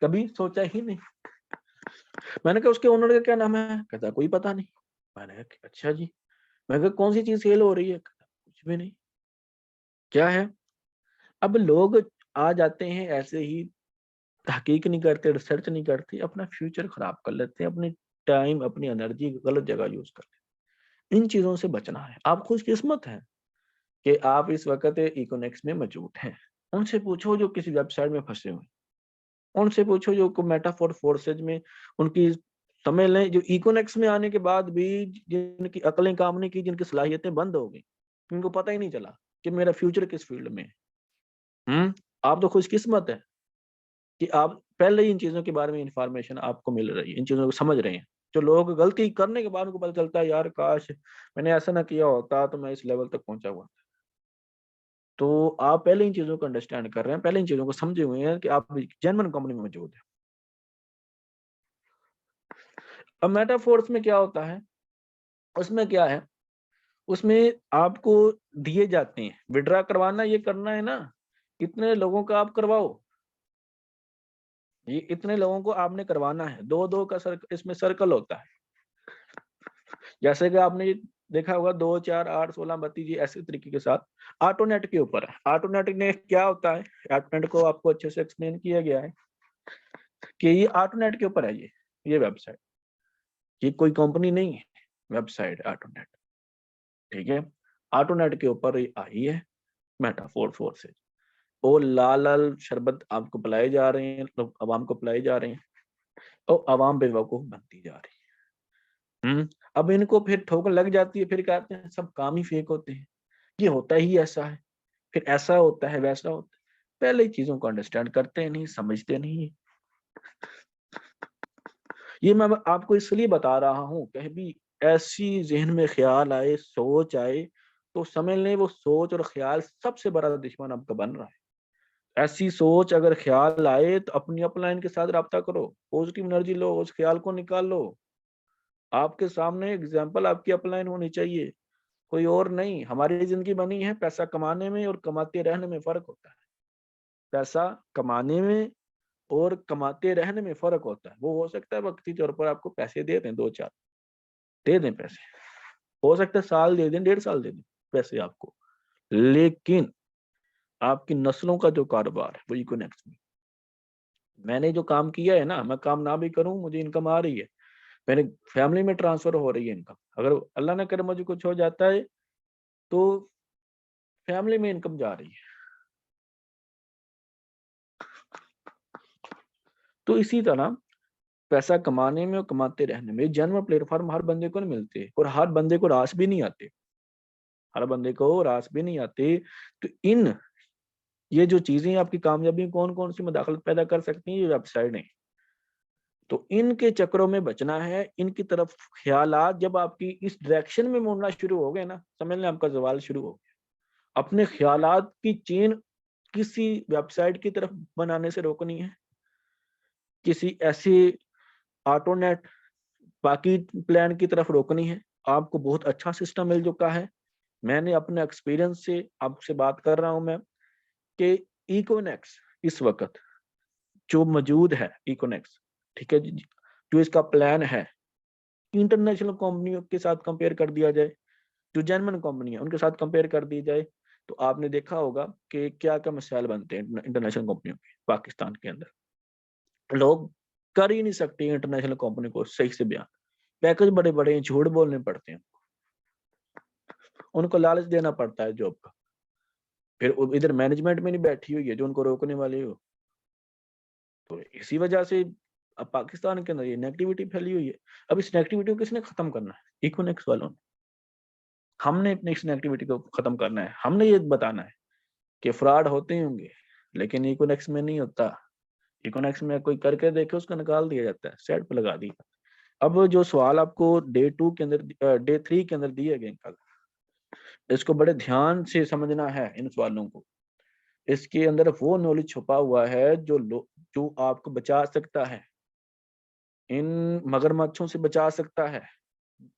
S1: कभी सोचा ही नहीं। मैंने कहा उसके ओनर का क्या नाम है, कहता कोई पता नहीं। मैंने कहा अच्छा जी। मैं कहा कौन सी चीज सेल हो रही है, कहता कुछ भी नहीं। क्या है। अब लोग आ जाते हैं ऐसे ही, तहकीक नहीं करते, रिसर्च नहीं करते, अपना फ्यूचर खराब कर लेते हैं, अपनी टाइम अपनी एनर्जी गलत जगह यूज कर लेते हैं। इन चीजों से बचना है। आप खुशकिस्मत हैं कि आप इस वक्त इकोनेक्स में मौजूद हैं। उनसे पूछो जो किसी वेबसाइट में फंसे हुए, उनसे पूछो जो को मेटाफोर फोर्सेज में उनकी, समझ लें जो इकोनेक्स में आने के बाद भी जिनकी अकलें काम नहीं की, जिनकी सलाहियतें बंद हो गई, उनको पता ही नहीं चला कि मेरा फ्यूचर किस फील्ड में है। आप तो खुशकिस्मत है कि आप पहले ही इन चीजों के बारे में इंफॉर्मेशन आपको मिल रही है, इन चीजों को समझ रहे हैं। जो लोग गलती करने के बाद उनको पता चलता है यार काश मैंने ऐसा ना किया होता तो मैं इस लेवल तक पहुंचा हुआ। तो आप पहले इन चीजों को अंडरस्टैंड कर रहे हैं, पहले इन चीजों को समझे हुए हैं कि आप जेन्युइन कंपनी में मौजूद है। अब मेटाफोर्स में क्या होता है, उसमें क्या है, उसमें आपको दिए जाते हैं, विड्रा करवाना ये करना है ना, इतने लोगों का आप करवाओ, ये इतने लोगों को आपने करवाना है, दो दो का सर्कल, इसमें सर्कल होता है। जैसे कि आपने देखा होगा 2 4 8 16 32 जी ऐसे तरीके के साथ ऑटोनेट के ऊपर है। ऑटोनेट ने क्या होता है, ऑटोनेट को आपको अच्छे से एक्सप्लेन किया गया है कि ये ऑटोनेट के ऊपर है, ये वेबसाइट, ये कोई कंपनी नहीं है, वेबसाइट ऑटोनेट, ठीक है। ऑटोनेट के ऊपर ये आई है मेटाफोर फोर्सेज, और लाल लाल शरबत आपको पिलाए जा रहे हैं, लोग आवाम को पिलाए जा रहे हैं, और आवाम बेवकूफ बनती जा रही है। अब इनको फिर ठोकर लग जाती है, फिर कहते हैं सब काम ही फेक होते हैं, ये होता ही ऐसा है, फिर ऐसा होता है वैसा होता है। पहले ही चीजों को अंडरस्टैंड करते नहीं, समझते नहीं। ये मैं आपको इसलिए बता रहा हूँ, कहीं भी ऐसी जहन में ख्याल आए, सोच आए, तो समझ लें वो सोच और ख्याल सबसे बड़ा दुश्मन आपका बन रहा है। ऐसी सोच अगर ख्याल आए तो अपनी अपलाइन के साथ रब्ता करो, पॉजिटिव एनर्जी लो, उस ख्याल को निकाल लो। आपके सामने एग्जाम्पल आपकी अपलाइन होनी चाहिए, कोई और नहीं। हमारी जिंदगी बनी है पैसा कमाने में और कमाते रहने में, फर्क होता है। पैसा कमाने में और कमाते रहने में फर्क होता है। वो हो सकता है वक्ती तौर पर आपको पैसे दे दें, 2 4 दे दें पैसे, हो सकता है साल दे दें, 1.5 साल दे दें पैसे आपको, लेकिन आपकी नस्लों का जो कारोबार है वो इकोनॉमिक्स में। मैंने जो काम किया है ना, मैं काम ना भी करूं मुझे इनकम आ रही है, मेरे फैमिली में ट्रांसफर हो रही है इनकम। अगर अल्लाह ना करे मुझे कुछ हो जाता है तो फैमिली में इनकम जा रही है। तो इसी तरह पैसा कमाने में और कमाते रहने में जन्म प्लेटफॉर्म हर बंदे को नहीं मिलते, और हर बंदे को रास भी नहीं आते, हर बंदे को रास भी नहीं आते। तो इन ये जो चीजें आपकी कामयाबी में कौन कौन सी मदाखलत पैदा कर सकती हैं, ये वेबसाइट है। तो इनके चक्रों में बचना है, इनकी तरफ ख्यालात जब आपकी इस डायरेक्शन में मुड़ना शुरू हो गए ना, समझ लें आपका जवाल शुरू हो गया। अपने ख्यालात की चेन किसी वेबसाइट की तरफ बनाने से रोकनी है, किसी ऐसी ऑटोनेट बाकी प्लान की तरफ रोकनी है। आपको बहुत अच्छा सिस्टम मिल चुका है। मैंने अपने एक्सपीरियंस से आपसे बात कर रहा हूं मैं कि इकोनेक्स इस वक्त जो मौजूद है, इकोनेक्स, ठीक है, जो इसका प्लान है, इंटरनेशनल कंपनियों के साथ कंपेयर कर दिया जाए, जो जेन्युइन कंपनी है उनके साथ कंपेयर कर दी जाए, तो आपने देखा होगा कि क्या क्या मिसाइल बनते हैं इंटरनेशनल कंपनियों के पाकिस्तान के अंदर। लोग कर ही नहीं सकते इंटरनेशनल कंपनी को सही से बयान, पैकेज बड़े बड़े हैं, झूठ बोलने पड़ते हैं, उनको लालच देना पड़ता है जॉब का। फिर इधर मैनेजमेंट में नहीं बैठी हुई है जो उनको रोकने वाली हो। तो इसी वजह से अब पाकिस्तान के अंदर ये नेगेटिविटी फैली हुई है। अब इस नेगेटिविटी को किसने खत्म करना है? इकोनॉमिक्स वालों ने। हमने अपनी इस नेगेटिविटी को खत्म करना है, हमने ये बताना है कि फ्रॉड होते होंगे लेकिन इकोनॉमिक्स में नहीं होता। इकोनॉमिक्स में कोई करके देखे उसको निकाल दिया जाता है, सेट पे लगा दिया। अब जो सवाल आपको डे 2 के अंदर, डे 3 के अंदर दिए गए कल, इसको बड़े ध्यान से समझना है इन सवालों को। इसके अंदर वो नॉलेज छुपा हुआ है जो आपको बचा सकता है, इन मगरमच्छों से बचा सकता है,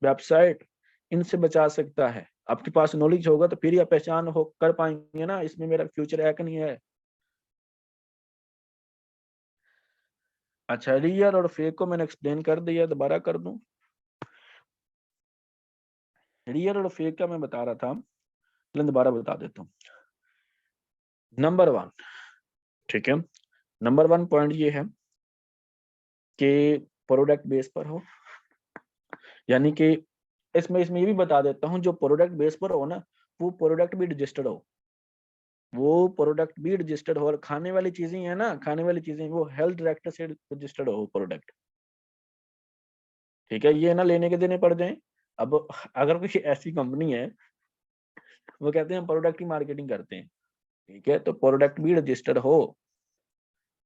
S1: वेबसाइट इनसे बचा सकता है। आपके पास नॉलेज होगा तो फिर ही आप पहचान हो कर पाएंगे ना, इसमें मेरा फ्यूचर है कि नहीं है। अच्छा, रियल और फेक को मैंने एक्सप्लेन कर दिया, दोबारा कर दूं। रियल और फेक का मैं बता रहा था, चलो दोबारा बता देता हूँ। नंबर 1, ठीक है, नंबर 1 पॉइंट ये है कि प्रोडक्ट बेस पर हो, यानी कि इसमें इसमें ये भी बता देता हूँ, जो प्रोडक्ट बेस पर हो ना, वो प्रोडक्ट भी रजिस्टर्ड हो, वो प्रोडक्ट भी रजिस्टर्ड हो। और खाने वाली चीजें है ना, खाने वाली चीजें वो हेल्थ डायरेक्टर से रजिस्टर्ड हो प्रोडक्ट, ठीक है, ये ना लेने के देने पड़ जाए। अब अगर कोई ऐसी कंपनी है वो कहते हैं हम प्रोडक्ट की मार्केटिंग करते हैं, ठीक है, तो प्रोडक्ट भी रजिस्टर्ड हो,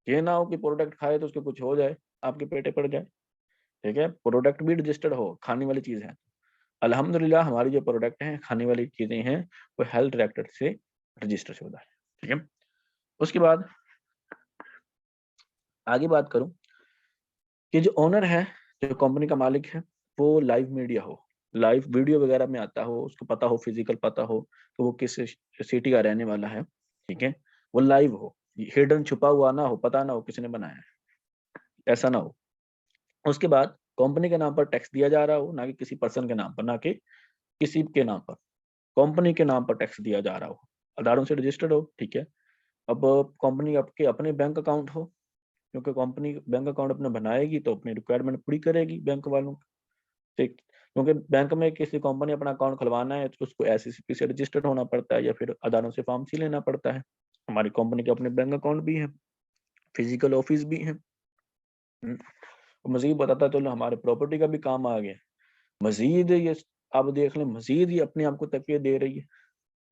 S1: ये ना हो कि प्रोडक्ट खाए तो उसको कुछ हो जाए, आपके पेटे पड़ जाए, ठीक है, प्रोडक्ट भी रजिस्टर्ड हो, खाने वाली चीज है। अल्हम्दुलिल्लाह हमारी जो प्रोडक्ट हैं, खाने वाली चीजें हैं, वो हेल्थ डायरेक्टर से रजिस्टर शुदा है, ठीक है। उसके बाद आगे बात करूं कि जो ओनर है, जो कंपनी का मालिक है, वो लाइव मीडिया हो, लाइव वीडियो वगैरह में आता हो, उसको पता हो, फिजिकल पता हो कि वो किस सिटी का रहने वाला है, ठीक है, वो लाइव हो, हिडन छुपा हुआ ना हो, पता ना हो किसने बनाया है, ऐसा ना हो। उसके बाद कंपनी के नाम पर टैक्स दिया जा रहा हो, ना कि किसी पर्सन के नाम पर, ना कि किसी के नाम पर, कंपनी के नाम पर टैक्स दिया जा रहा हो, आधारों से रजिस्टर्ड हो, ठीक है। अब कंपनी आपके अपने बैंक अकाउंट हो, क्योंकि कंपनी बैंक अकाउंट अपना बनाएगी तो अपनी रिक्वायरमेंट पूरी करेगी बैंक वालों की, ठीक। क्योंकि बैंक में किसी कंपनी अपना अकाउंट खुलवाना है तो उसको एससीसीपी से रजिस्टर्ड होना पड़ता है या फिर अदालतों से फॉर्म सी लेना पड़ता है। हमारी कंपनी के अपने बैंक अकाउंट भी है, फिजिकल ऑफिस भी है। मजीद बताता तो हमारे प्रॉपर्टी का भी काम आ गया, मजीद ये आप देख लें, मजीद ये अपने आप को तकिए दे रही है,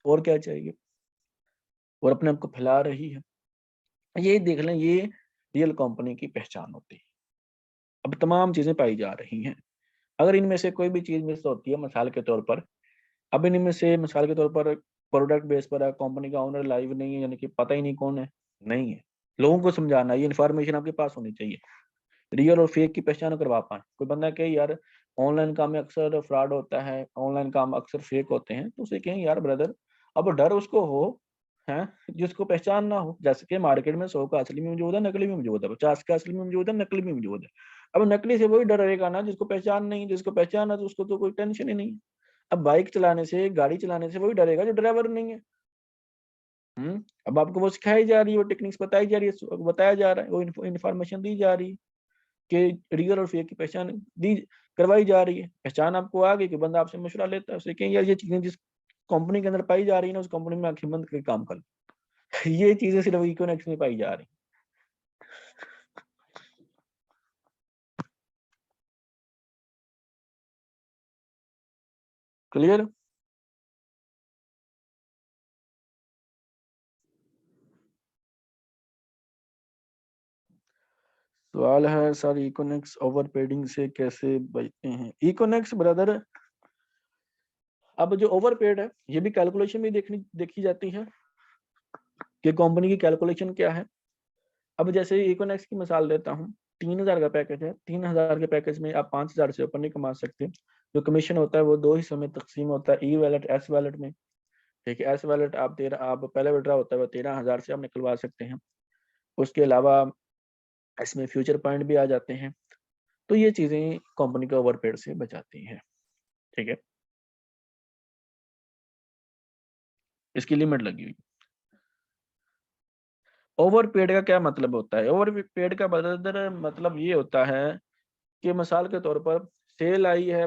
S1: और क्या चाहिए, और अपने आप को फैला रही है। ये देख लें, ये रियल कंपनी की पहचान होती है। अब तमाम चीजें पाई जा रही हैं, अगर इनमें से कोई भी चीज मिस होती है, मिसाल के तौर पर, अब इनमें से मिसाल के तौर पर प्रोडक्ट बेस पर है, कंपनी का ओनर लाइव नहीं है, यानी कि पता ही नहीं कौन है, नहीं है, लोगों को समझाना, ये इन्फॉर्मेशन आपके पास होनी चाहिए, रियल और फेक की पहचान करवा पाए। कोई बंदा कहे यार ऑनलाइन काम में अक्सर फ्रॉड होता है, ऑनलाइन काम अक्सर फेक होते हैं, तो उसे कहें यार ब्रदर, अब डर उसको हो है जिसको पहचान ना हो। जैसे कि मार्केट में 100 का असली में मौजूद है, नकली में मौजूद है, 50 का असली में मौजूद है, नकली में मौजूद है। अब नकली से वही डरेगा ना जिसको पहचान नहीं, जिसको पहचान है तो उसको तो कोई टेंशन ही नहीं है। अब बाइक चलाने से, गाड़ी चलाने से वही डरेगा जो ड्राइवर नहीं है। अब आपको वो सिखाई जा रही है, वो टेक्निक्स बताई जा रही है, बताया जा रहा है, वो इन्फॉर्मेशन दी जा रही है कि रियल और फेक की पहचान दी करवाई जा रही है। पहचान आपको आ गई कि बंदा आपसे मशवरा लेता है, उसे कहें यार ये चीजें जिस कंपनी के अंदर पाई जा रही है ना, उस कंपनी में आंखें बंद करके काम कर लो। ये चीजें सिर्फ इकोनॉमिक्स में पाई जा रही। क्लियर? सवाल है सर, इकोनॉमिक्स ओवर पेडिंग से कैसे बचते हैं? इकोनॉमिक्स ब्रदर, अब जो ओवर पेड है ये भी कैलकुलेशन भी देखी जाती है कि कंपनी की कैलकुलेशन क्या है। अब जैसे इकोनॉमिक्स की मिसाल देता हूँ, 3,000 का पैकेज है, 3,000 के पैकेज में आप 5,000 से ऊपर नहीं कमा सकते। जो कमीशन होता है वो दो हिस्सों में तकसीम होता है, ई वैलेट, एस वैलेट में, ठीक है। एस वैलेट आप पहले विड्रा होता है वो 13,000 से आप निकलवा सकते हैं। उसके अलावा इसमें फ्यूचर पॉइंट भी आ जाते हैं, तो ये चीजें कंपनी को ओवरपेड से बचाती हैं। ठीक है, इसकी लिमिट लगी हुई। ओवरपेड का क्या मतलब होता है? ओवरपेड का मतलब ये होता है कि मिसाल के तौर पर सेल आई है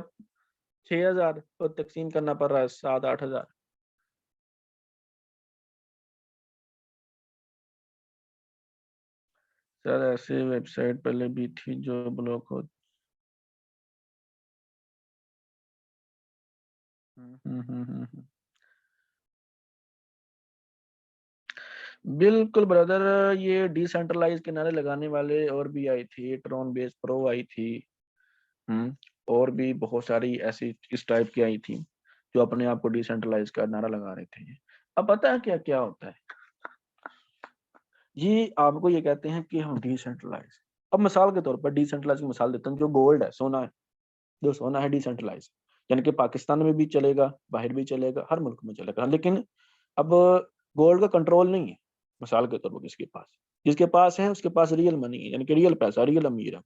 S1: 6,000 तो तकसीम करना पड़ रहा है 7-8,000। सर ऐसे वेबसाइट पहले भी थी जो ब्लॉक हो। बिल्कुल ब्रदर, ये डिसेंट्रलाइज किनारे लगाने वाले और भी आई थी, ट्रॉन बेस प्रो आई थी। हम्म और भी बहुत सारी ऐसी इस टाइप की आई थी जो अपने आप को डिसेंट्रलाइज का नारा लगा रहे थे। अब पता है क्या क्या होता है? ये आपको ये कहते हैं कि हम डिसेंट्रलाइज। अब मिसाल के तौर पर डिसेंट्रलाइज की मिसाल देता हूँ, जो गोल्ड है, सोना है, जो सोना है डिसेंट्रलाइज, यानी कि पाकिस्तान में भी चलेगा, बाहर भी चलेगा, हर मुल्क में चलेगा, लेकिन अब गोल्ड का कंट्रोल नहीं है मिसाल के तौर पर किसके पास। जिसके पास है उसके पास रियल मनी है, यानी कि रियल पैसा, रियल अमीर है,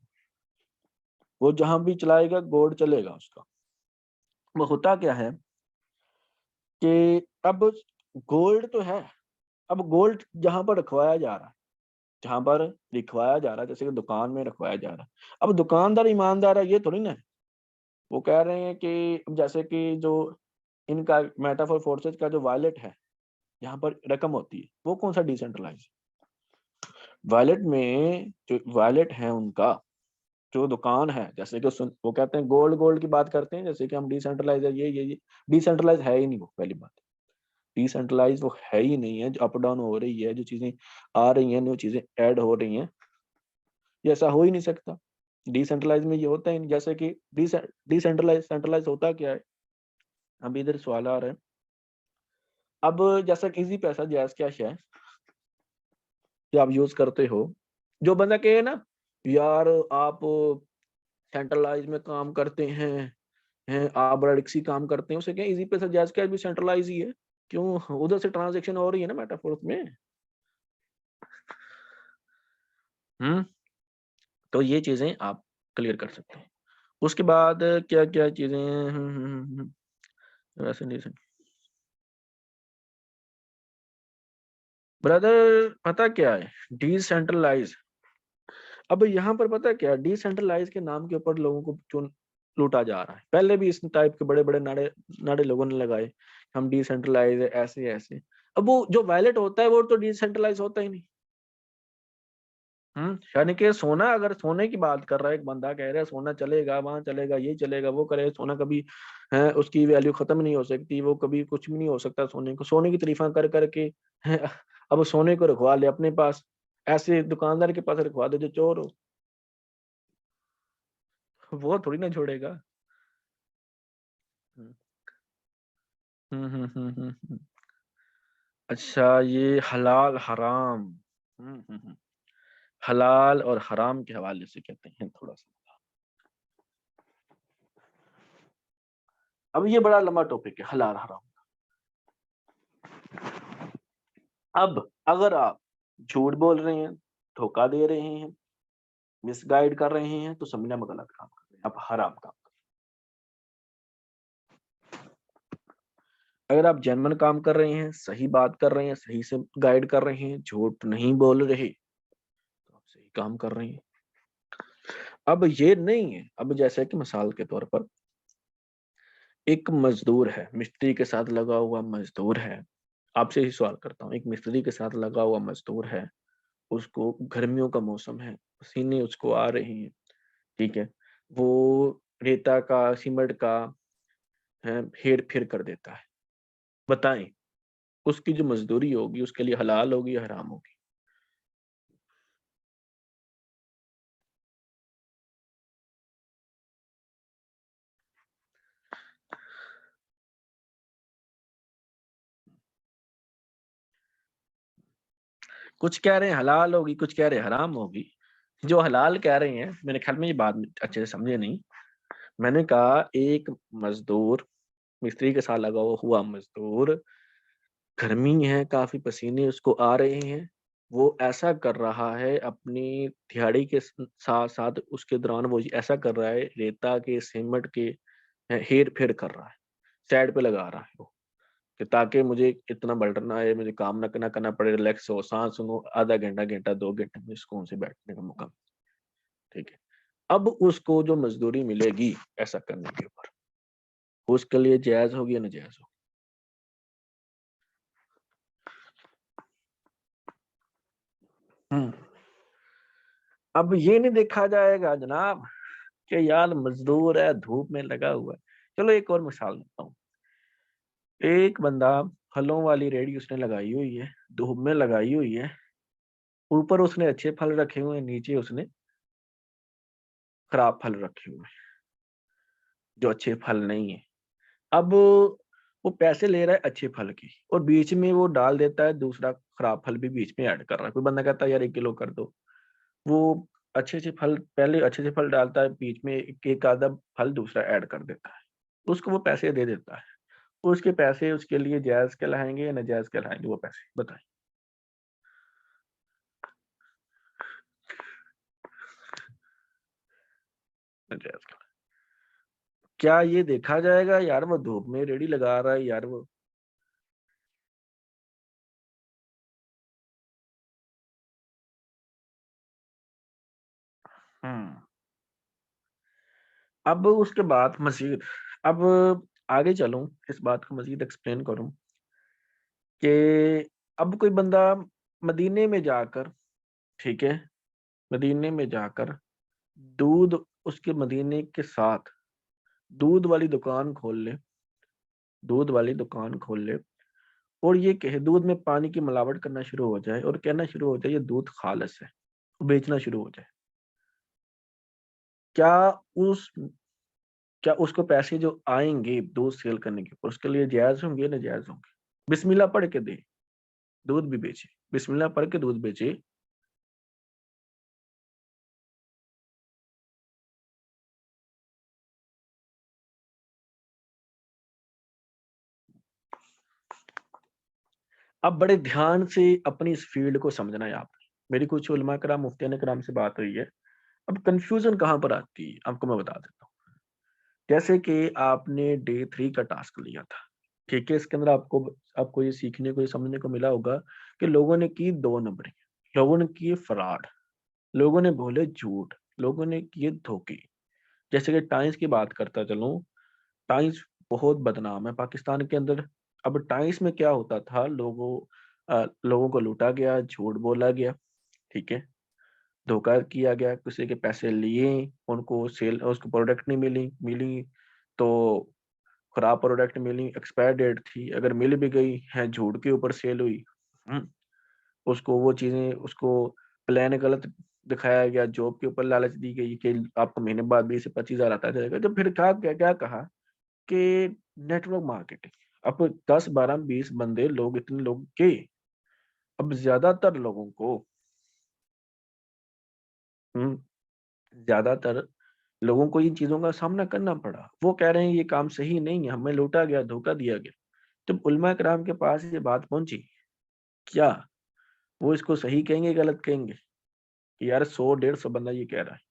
S1: वो जहां भी चलाएगा गोल्ड चलेगा उसका। वो होता क्या है कि अब गोल्ड तो है, अब गोल्ड जहां पर रखवाया जा रहा है, जहां पर लिखवाया जा रहा है, जैसे कि दुकान में रखवाया जा रहा है, अब दुकानदार ईमानदार है ये थोड़ी ना है। वो कह रहे हैं कि जैसे कि जो इनका मेटाफोर फोर्सेज का जो वॉलेट है, यहाँ पर रकम होती है, वो कौन सा डिसेंट्रलाइज? वॉलेट में जो वॉलेट है उनका, जो दुकान है, जैसे कि वो कहते हैं गोल्ड गोल्ड की बात करते हैं, जैसे कि हम डिसेंट्रलाइज है, ये डिसेंट्रलाइज है ही नहीं। वो पहली बात, डिसेंट्रलाइज वो है ही नहीं है। जो अप डाउन हो रही है, जो चीजें आ रही हैं, जो चीजें ऐड हो रही हैं, ये ऐसा हो ही नहीं सकता। डिसेंट्रलाइज में ये होता ही नहीं। जैसे कि डिसेंट्रलाइज सेंट्रलाइज होता क्या है? अभी इधर सवाल आ रहा है। अब जैसा इजी पैसा जैस कैश है जो आप यूज करते हो, जो बंदा कहे ना यार आप सेंट्रलाइज में काम करते हैं आप बड़ा रिक्सी काम करते हैं, उसे क्या इजी पैसा जैस कैश भी सेंट्रलाइज ही है। क्यों? उधर से ट्रांजेक्शन हो रही है ना मेटाफोर्स में। हम्म तो ये चीजें आप क्लियर कर सकते हैं। उसके बाद क्या क्या चीजें वैसे नहीं। ब्रदर पता क्या है डिसेंट्रलाइज? अब यहाँ पर पता क्या, डिसेंट्रलाइज के नाम के ऊपर लोगों को चुन लूटा जा रहा है। पहले भी इस टाइप के बड़े बड़े नारे नारे लोगों ने लगाए, हम डिसेंट्रलाइज है, ऐसे ऐसे। अब वो जो वैलेट होता है वो तो डिसेंट्रलाइज होता ही नहीं। यानी कि सोना, अगर सोने की बात कर रहा है, एक बंदा कह रहा है सोना चलेगा, वहां चलेगा, ये चलेगा, वो करे, सोना कभी है उसकी वैल्यू खत्म नहीं हो सकती, वो कभी कुछ भी नहीं हो सकता सोने को, सोने की तारीफा कर करके है। अब सोने को रखवा ले अपने पास, ऐसे दुकानदार के पास रखवा दे जो चोर हो, वो थोड़ी ना छोड़ेगा। हम्म अच्छा, ये हलाल हराम। हलाल और हराम के हवाले से कहते हैं थोड़ा सा। अब ये बड़ा लंबा टॉपिक है हलाल हराम। अब अगर आप झूठ बोल रहे हैं, धोखा दे रहे हैं, मिसगाइड कर रहे हैं, तो समझना आप गलत काम कर रहे हैं, आप हराम काम कर रहे हैं। अगर आप जेन्युइन काम कर रहे हैं, सही बात कर रहे हैं, सही से गाइड कर रहे हैं, झूठ नहीं बोल रहे, तो आप सही काम कर रहे हैं। अब ये नहीं है, अब जैसे कि मिसाल के तौर पर एक मजदूर है, मिस्त्री के साथ लगा हुआ मजदूर है। आपसे ही सवाल करता हूँ, एक मिस्त्री के साथ लगा हुआ मजदूर है, उसको गर्मियों का मौसम है, पसीने उसको आ रहे हैं, ठीक है, वो रेता का, सीमेंट का हेर फेर कर देता है। बताएं उसकी जो मजदूरी होगी उसके लिए हलाल होगी या हराम होगी? कुछ कह रहे हैं हलाल होगी, कुछ कह रहे हैं हराम होगी। जो हलाल कह रहे हैं, मेरे ख्याल में ये बात अच्छे से समझे नहीं। मैंने कहा एक मजदूर, मिस्त्री के साथ लगा हुआ मजदूर, गर्मी है, काफी पसीने उसको आ रहे हैं, वो ऐसा कर रहा है अपनी दिहाड़ी के साथ-साथ उसके दौरान वो ऐसा कर रहा है, रेता के, सीमेंट के हेर-फेर कर रहा है। साइड पे लगा रहा है वो, कि ताकि मुझे इतना बर्डन ना आए, मुझे काम ना करना पड़े, रिलैक्स हो, साँस लूँ, आधा घंटा, घंटा, 2 घंटे मुझे सुकून से बैठने का मौका, ठीक है। अब उसको जो मज़दूरी मिलेगी ऐसा करने के ऊपर, उसके लिए जायज़ होगी या नाजायज़ होगी? हुँ। अब ये नहीं देखा जाएगा जनाब कि यार मज़दूर है, धूप में लगा हुआ है। चलो एक और मिसाल देता हूँ। एक बंदा फलों वाली रेहड़ी उसने लगाई हुई है, धूप में लगाई हुई है, ऊपर उसने अच्छे फल रखे हुए हैं, नीचे उसने खराब फल रखे हुए हैं, जो अच्छे फल नहीं है। अब वो पैसे ले रहा है अच्छे फल के और बीच में वो डाल देता है दूसरा खराब फल भी बीच में ऐड कर रहा है। कोई बंदा कहता है यार 1 किलो कर दो। वो अच्छे-अच्छे फल पहले अच्छे-अच्छे फल डालता है, बीच में एक आधा फल दूसरा ऐड कर देता है। उसको वो पैसे दे देता है। उसके पैसे उसके लिए जायज़ कहलाएँगे या नाजायज़ कहलाएँगे वो पैसे? बताएँ। नाजायज़ कहला क्या ये देखा जाएगा यार वो धूप में रेहड़ी लगा रहा है यार वो। हुँ। अब उसके बाद मज़ीद अब आगे चलूँ, इस बात को मज़ीद एक्सप्लेन करूँ कि अब कोई बंदा मदीने में जाकर, ठीक है? मदीने में जाकर दूध उसके मदीने के साथ दूध वाली दुकान खोल ले, दूध वाली दुकान खोल ले और ये कहे दूध में पानी की मिलावट करना शुरू हो जाए और कहना शुरू हो जाए ये दूध ख़ालिस है, बेचना शुरू हो जाए। क्या उस क्या उसको पैसे जो आएँगे दूध सेल करने के ऊपर उसके लिए जायज़ होंगे, नाजायज़ होंगे? बिस्मिल्लाह पढ़ के दे, दूध भी बेचे, बिस्मिल्लाह पढ़ के दूध बेचे। अब बड़े ध्यान से अपनी इस फ़ील्ड को समझना है आपने। मेरी कुछ उलमा कराम, मुफ्तियान कराम से बात हुई है। अब कन्फ्यूज़न कहाँ पर आती है, आपको मैं बता देता हूँ। जैसे कि आपने डे 3 का टास्क लिया था, ठीक है? इसके अंदर आपको ये सीखने को, ये समझने को मिला होगा कि लोगों ने की 2 नंबरी, लोगों ने किए फ्रॉड, लोगों ने बोले झूठ, लोगों ने किए धोखे। जैसे कि टाइम्स की बात करता चलूँ, टाइम्स बहुत बदनाम है पाकिस्तान के अंदर। अब टाइम्स में क्या होता था, लोगों को लूटा गया, झूठ बोला गया, ठीक है? धोखा किया गया, किसी के पैसे लिए, उनको सेल उसको प्रोडक्ट नहीं मिली तो खराब प्रोडक्ट मिली, एक्सपायर डेट थी, अगर मिल भी गई है झूठ के ऊपर सेल हुई। हुँ, उसको वो चीज़ें उसको प्लान गलत दिखाया गया, जॉब के ऊपर लालच दी गई कि आपको महीने बाद 20 से 25,000 आता जाएगा। तो फिर क्या कहा कि नेटवर्क मार्केटिंग। अब 10, 12, 20 बंदे लोग इतने लोग के, अब ज़्यादातर लोगों को हुँ, ज़्यादातर लोगों को इन चीज़ों का सामना करना पड़ा। वो कह रहे हैं ये काम सही नहीं है, हमें लूटा गया, धोखा दिया गया। जब उलमा किराम के पास ये बात पहुँची, क्या वो इसको सही कहेंगे, गलत कहेंगे? कि यार 100 150 बंदा ये कह रहा है।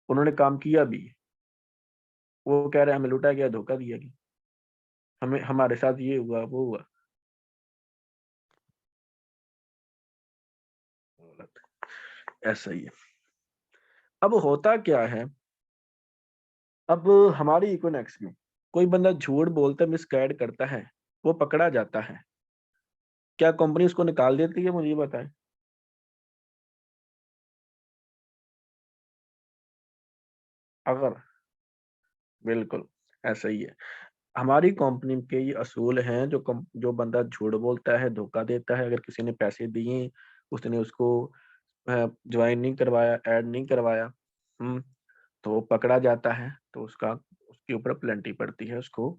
S1: उन्होंने काम किया भी है। वो कह रहे हैं हमें लूटा गया, धोखा दिया गया। हमें हमारे साथ ये हुआ, वो हुआ। गलत ऐसा ही है। अब होता क्या है, अब हमारी इकोनॉमिक्स में कोई बंदा झूठ बोलता है, मिसगाइड करता है, वो पकड़ा जाता है। क्या कंपनी उसको निकाल देती है? मुझे ये बताएँ। अगर बिल्कुल, ऐसा ही है। हमारी कंपनी के ये असूल हैं जो बंदा झूठ बोलता है, धोखा देता है, अगर किसी ने पैसे दिए, उसने उसको जॉइन नहीं करवाया, ऐड नहीं करवाया, हुँ, तो वो पकड़ा जाता है, तो उसके ऊपर पेनल्टी पड़ती है, उसको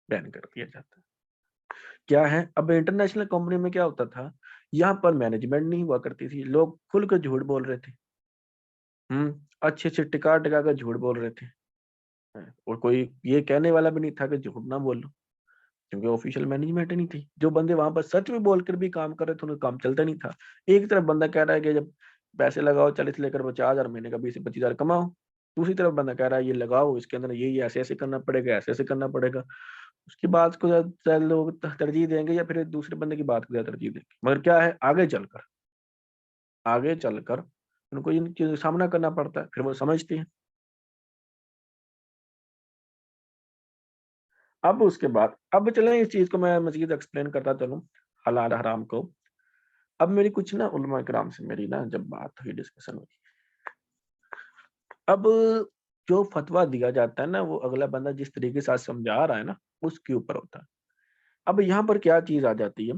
S1: बैन कर दिया जाता है। क्या है, अब इंटरनेशनल कंपनी में क्या होता था, यहाँ पर मैनेजमेंट नहीं हुआ करती थी, लोग खुल के झूठ बोल रहे थे। अच्छे-अच्छे टिका-टिका कर झूठ बोल रहे थे। और कोई ये कहने वाला भी नहीं था कि झूठ ना बोलो। क्योंकि ऑफिशियल मैनेजमेंट नहीं थी। जो बंदे वहां पर सच में बोलकर भी काम कर रहे थे, उनका काम चलता नहीं था। एक तरफ बंदा कह रहा है कि जब पैसे लगाओ 40 लेकर 50,000 महीने का 20 से 25,000 कमाओ, दूसरी तरफ बंदा कह रहा है ये लगाओ, इसके अंदर ये ऐसे ऐसे करना पड़ेगा, ऐसे ऐसे करना पड़ेगा। उसकी बात को ज्यादा लोग तरजीह देंगे या फिर दूसरे बंदे की बात को ज्यादा तरजीह देंगे, मगर क्या है, आगे चलकर उनको इन चीजों का सामना करना पड़ता है, फिर वो समझते हैं। अब उसके बाद अब चलें, इस चीज को मैं मजीद एक्सप्लेन करता चलूं, हलाल हराम को। अब मेरी कुछ ना उलमा इकराम से मेरी ना जब बात हुई, डिस्कशन हुई, अब जो फतवा दिया जाता है ना, वो अगला बंदा जिस तरीके से आज समझा रहा है ना, उसके ऊपर होता है। अब यहाँ पर क्या चीज आ जाती है,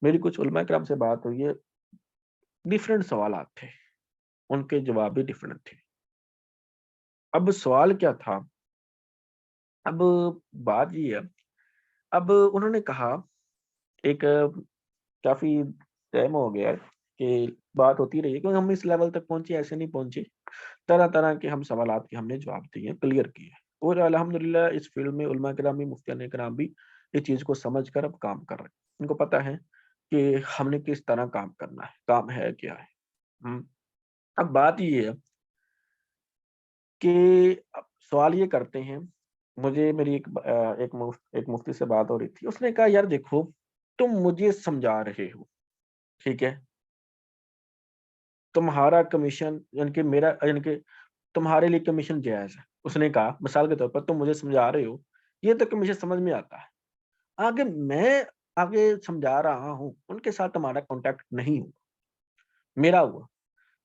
S1: मेरी कुछ उलमा इकराम से बात हुई है, डिफरेंट सवाल थे, उनके जवाब भी डिफरेंट थे। अब सवाल क्या था, अब बात ये है, अब उन्होंने कहा, एक काफी टाइम हो गया है कि बात होती रही है, क्योंकि हम इस लेवल तक पहुंचे ऐसे नहीं पहुंचे, तरह तरह के हम सवालात के हमने जवाब दिए, क्लियर किए, और अल्हम्दुलिल्लाह इस फील्ड में उलमा किराम भी, मुफ्तियान किराम भी इस चीज को समझ कर अब काम कर रहे हैं। उनको पता है कि हमने किस तरह काम करना है, काम है क्या है। अब बात ये है कि अब सवाल ये करते हैं, मुझे मेरी एक मुफ्ती से बात हो रही थी, उसने कहा यार देखो, तुम मुझे समझा रहे हो, ठीक है, तुम्हारा कमीशन यानी कि मेरा यानी कि तुम्हारे लिए कमीशन जायज है। उसने कहा मिसाल के तौर पर, तुम मुझे समझा रहे हो, ये तो कमीशन समझ में आता है, आगे मैं आगे समझा रहा हूँ, उनके साथ तुम्हारा कॉन्टेक्ट नहीं हुआ, मेरा हुआ,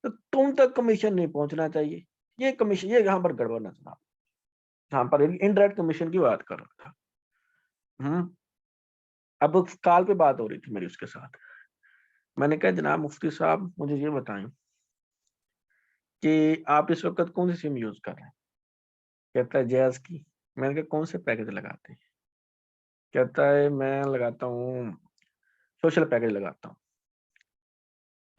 S1: तो तुम तक कमीशन नहीं पहुंचना चाहिए। ये कमीशन, ये यहाँ पर गड़बड़ नजर आ, यहाँ पर इनडायरेक्ट कमीशन की बात कर रहा था। हम्म अब कॉल पे बात हो रही थी मेरी उसके साथ, मैंने कहा जनाब मुफ्ती साहब मुझे ये बताएं कि आप इस वक्त कौन सी सिम यूज कर रहे हैं। कहता है जैज की। मैंने कहा कौन से पैकेज लगाते हैं। कहता है मैं लगाता हूँ, सोशल पैकेज लगाता हूँ।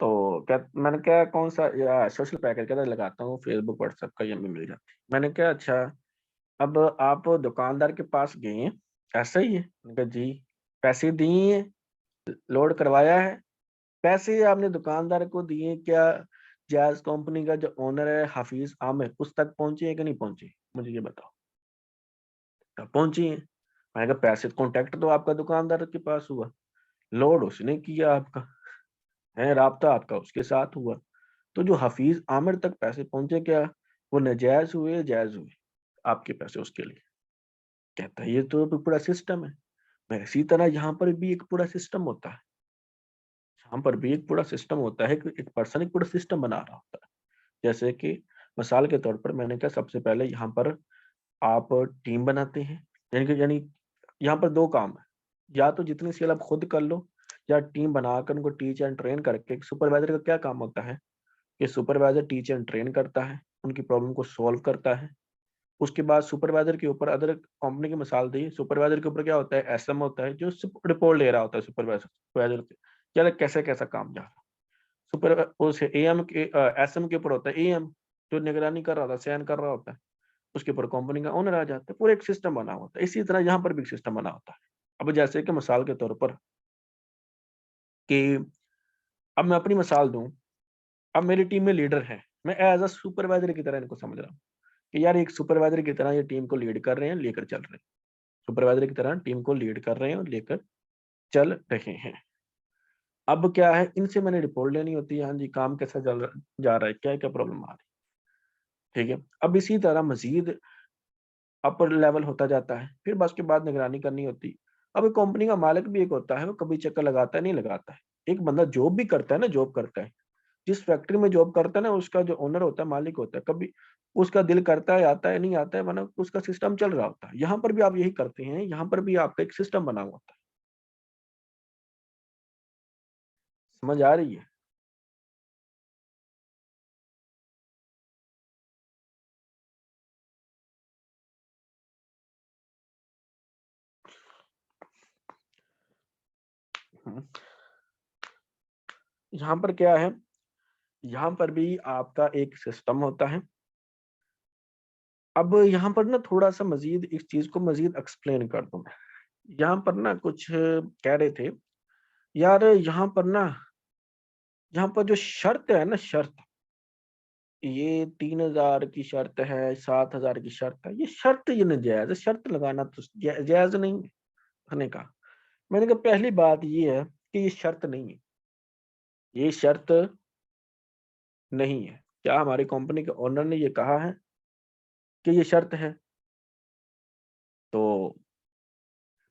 S1: तो क्या, मैंने क्या कौन सा या सोशल पैकेज, कहता है लगाता हूँ फेसबुक व्हाट्सएप का, ये हमें मिल जाती है। मैंने कहा अच्छा, अब आप दुकानदार के पास गए हैं, ऐसा ही है। मैंने कहा जी, पैसे दिए हैं, लोड करवाया है, पैसे आपने दुकानदार को दिए, क्या जैज कंपनी का जो ओनर है हाफिज आमिर, उस तक पहुंचे हैं कि नहीं पहुंचे, मुझे ये बताओ। तब पहुंची है। मैंने कहा पैसे कॉन्टेक्ट तो आपका दुकानदार के पास हुआ, लोड उसने किया आपका, है राब्ता आपका उसके साथ हुआ, तो जो हफीज आमिर तक पैसे पहुंचे, क्या वो नाजायज हुए, जायज हुए आपके पैसे उसके लिए। कहता है ये तो पूरा सिस्टम है। मैं इसी तरह यहाँ पर भी एक पूरा सिस्टम होता है, यहाँ पर भी एक पूरा सिस्टम होता है कि एक पर्सन एक पूरा सिस्टम बना रहा होता है। जैसे कि मिसाल के तौर पर मैंने कहा सबसे पहले यहाँ पर आप टीम बनाते हैं, यानी यहाँ पर दो काम है, या तो जितनी सेल आप खुद कर लो, या टीम बनाकर उनको टीच एंड ट्रेन करके। सुपरवाइजर का क्या काम होता है कि सुपरवाइजर टीच एंड ट्रेन करता है, उनकी प्रॉब्लम को सॉल्व करता है। उसके बाद सुपरवाइजर के ऊपर, अदर कंपनी की मिसाल दी, सुपरवाइजर के ऊपर क्या होता है, एसएम होता है, जो रिपोर्ट ले रहा होता है सुपरवाइजर से, क्या कैसे कैसा काम जा रहा है। सुपर उस एएम के एसएम के ऊपर होता है एएम, जो निगरानी कर रहा था, सैन कर रहा होता है, उसके ऊपर कंपनी का ओनर आ जाता है। पूरा एक सिस्टम बना होता है। इसी तरह यहाँ पर भी एक सिस्टम बना होता है। अब जैसे कि मिसाल के तौर पर कि अब मैं अपनी मिसाल दूं, अब मेरी टीम में लीडर है, मैं एज अ सुपरवाइजर की तरह इनको समझ रहा हूँ कि यार एक सुपरवाइजर की तरह ये टीम को लीड कर रहे हैं, लेकर चल रहे हैं, सुपरवाइजर की तरह टीम को लीड कर रहे हैं और लेकर चल रहे हैं। अब क्या है, इनसे मैंने रिपोर्ट लेनी होती है, हाँ जी काम कैसा जा रहा है, क्या क्या प्रॉब्लम आ रही है, ठीक है। अब इसी तरह मजीद अपर लेवल होता जाता है, फिर बस के बाद निगरानी करनी होती है। अब कंपनी का मालिक भी एक होता है, वो कभी चक्कर लगाता है नहीं लगाता है। एक बंदा जॉब भी करता है ना, जॉब करता है, जिस फैक्ट्री में जॉब करता है ना, उसका जो ओनर होता है, मालिक होता है, कभी उसका दिल करता है आता है, नहीं आता है, वरना उसका सिस्टम चल रहा होता है। यहाँ पर भी आप यही करते हैं, यहाँ पर भी आपका एक सिस्टम बना हुआ होता है। समझ आ रही है। हम्म। यहाँ पर क्या है, यहाँ पर भी आपका एक सिस्टम होता है। अब यहाँ पर ना थोड़ा सा मजीद इस चीज को मजीद एक्सप्लेन कर दूं मैं। यहाँ पर ना कुछ कह रहे थे, यार यहाँ पर जो शर्त है ना, शर्त, ये 3,000 की शर्त है, 7,000 की शर्त है, ये शर्त ये नाजायज है, शर्त लगाना तो जायज नहीं है। मैंने कहा मैंने कहा पहली बात ये है कि ये शर्त नहीं है, ये शर्त नहीं है। क्या हमारी कंपनी के ओनर ने ये कहा है कि ये शर्त है? तो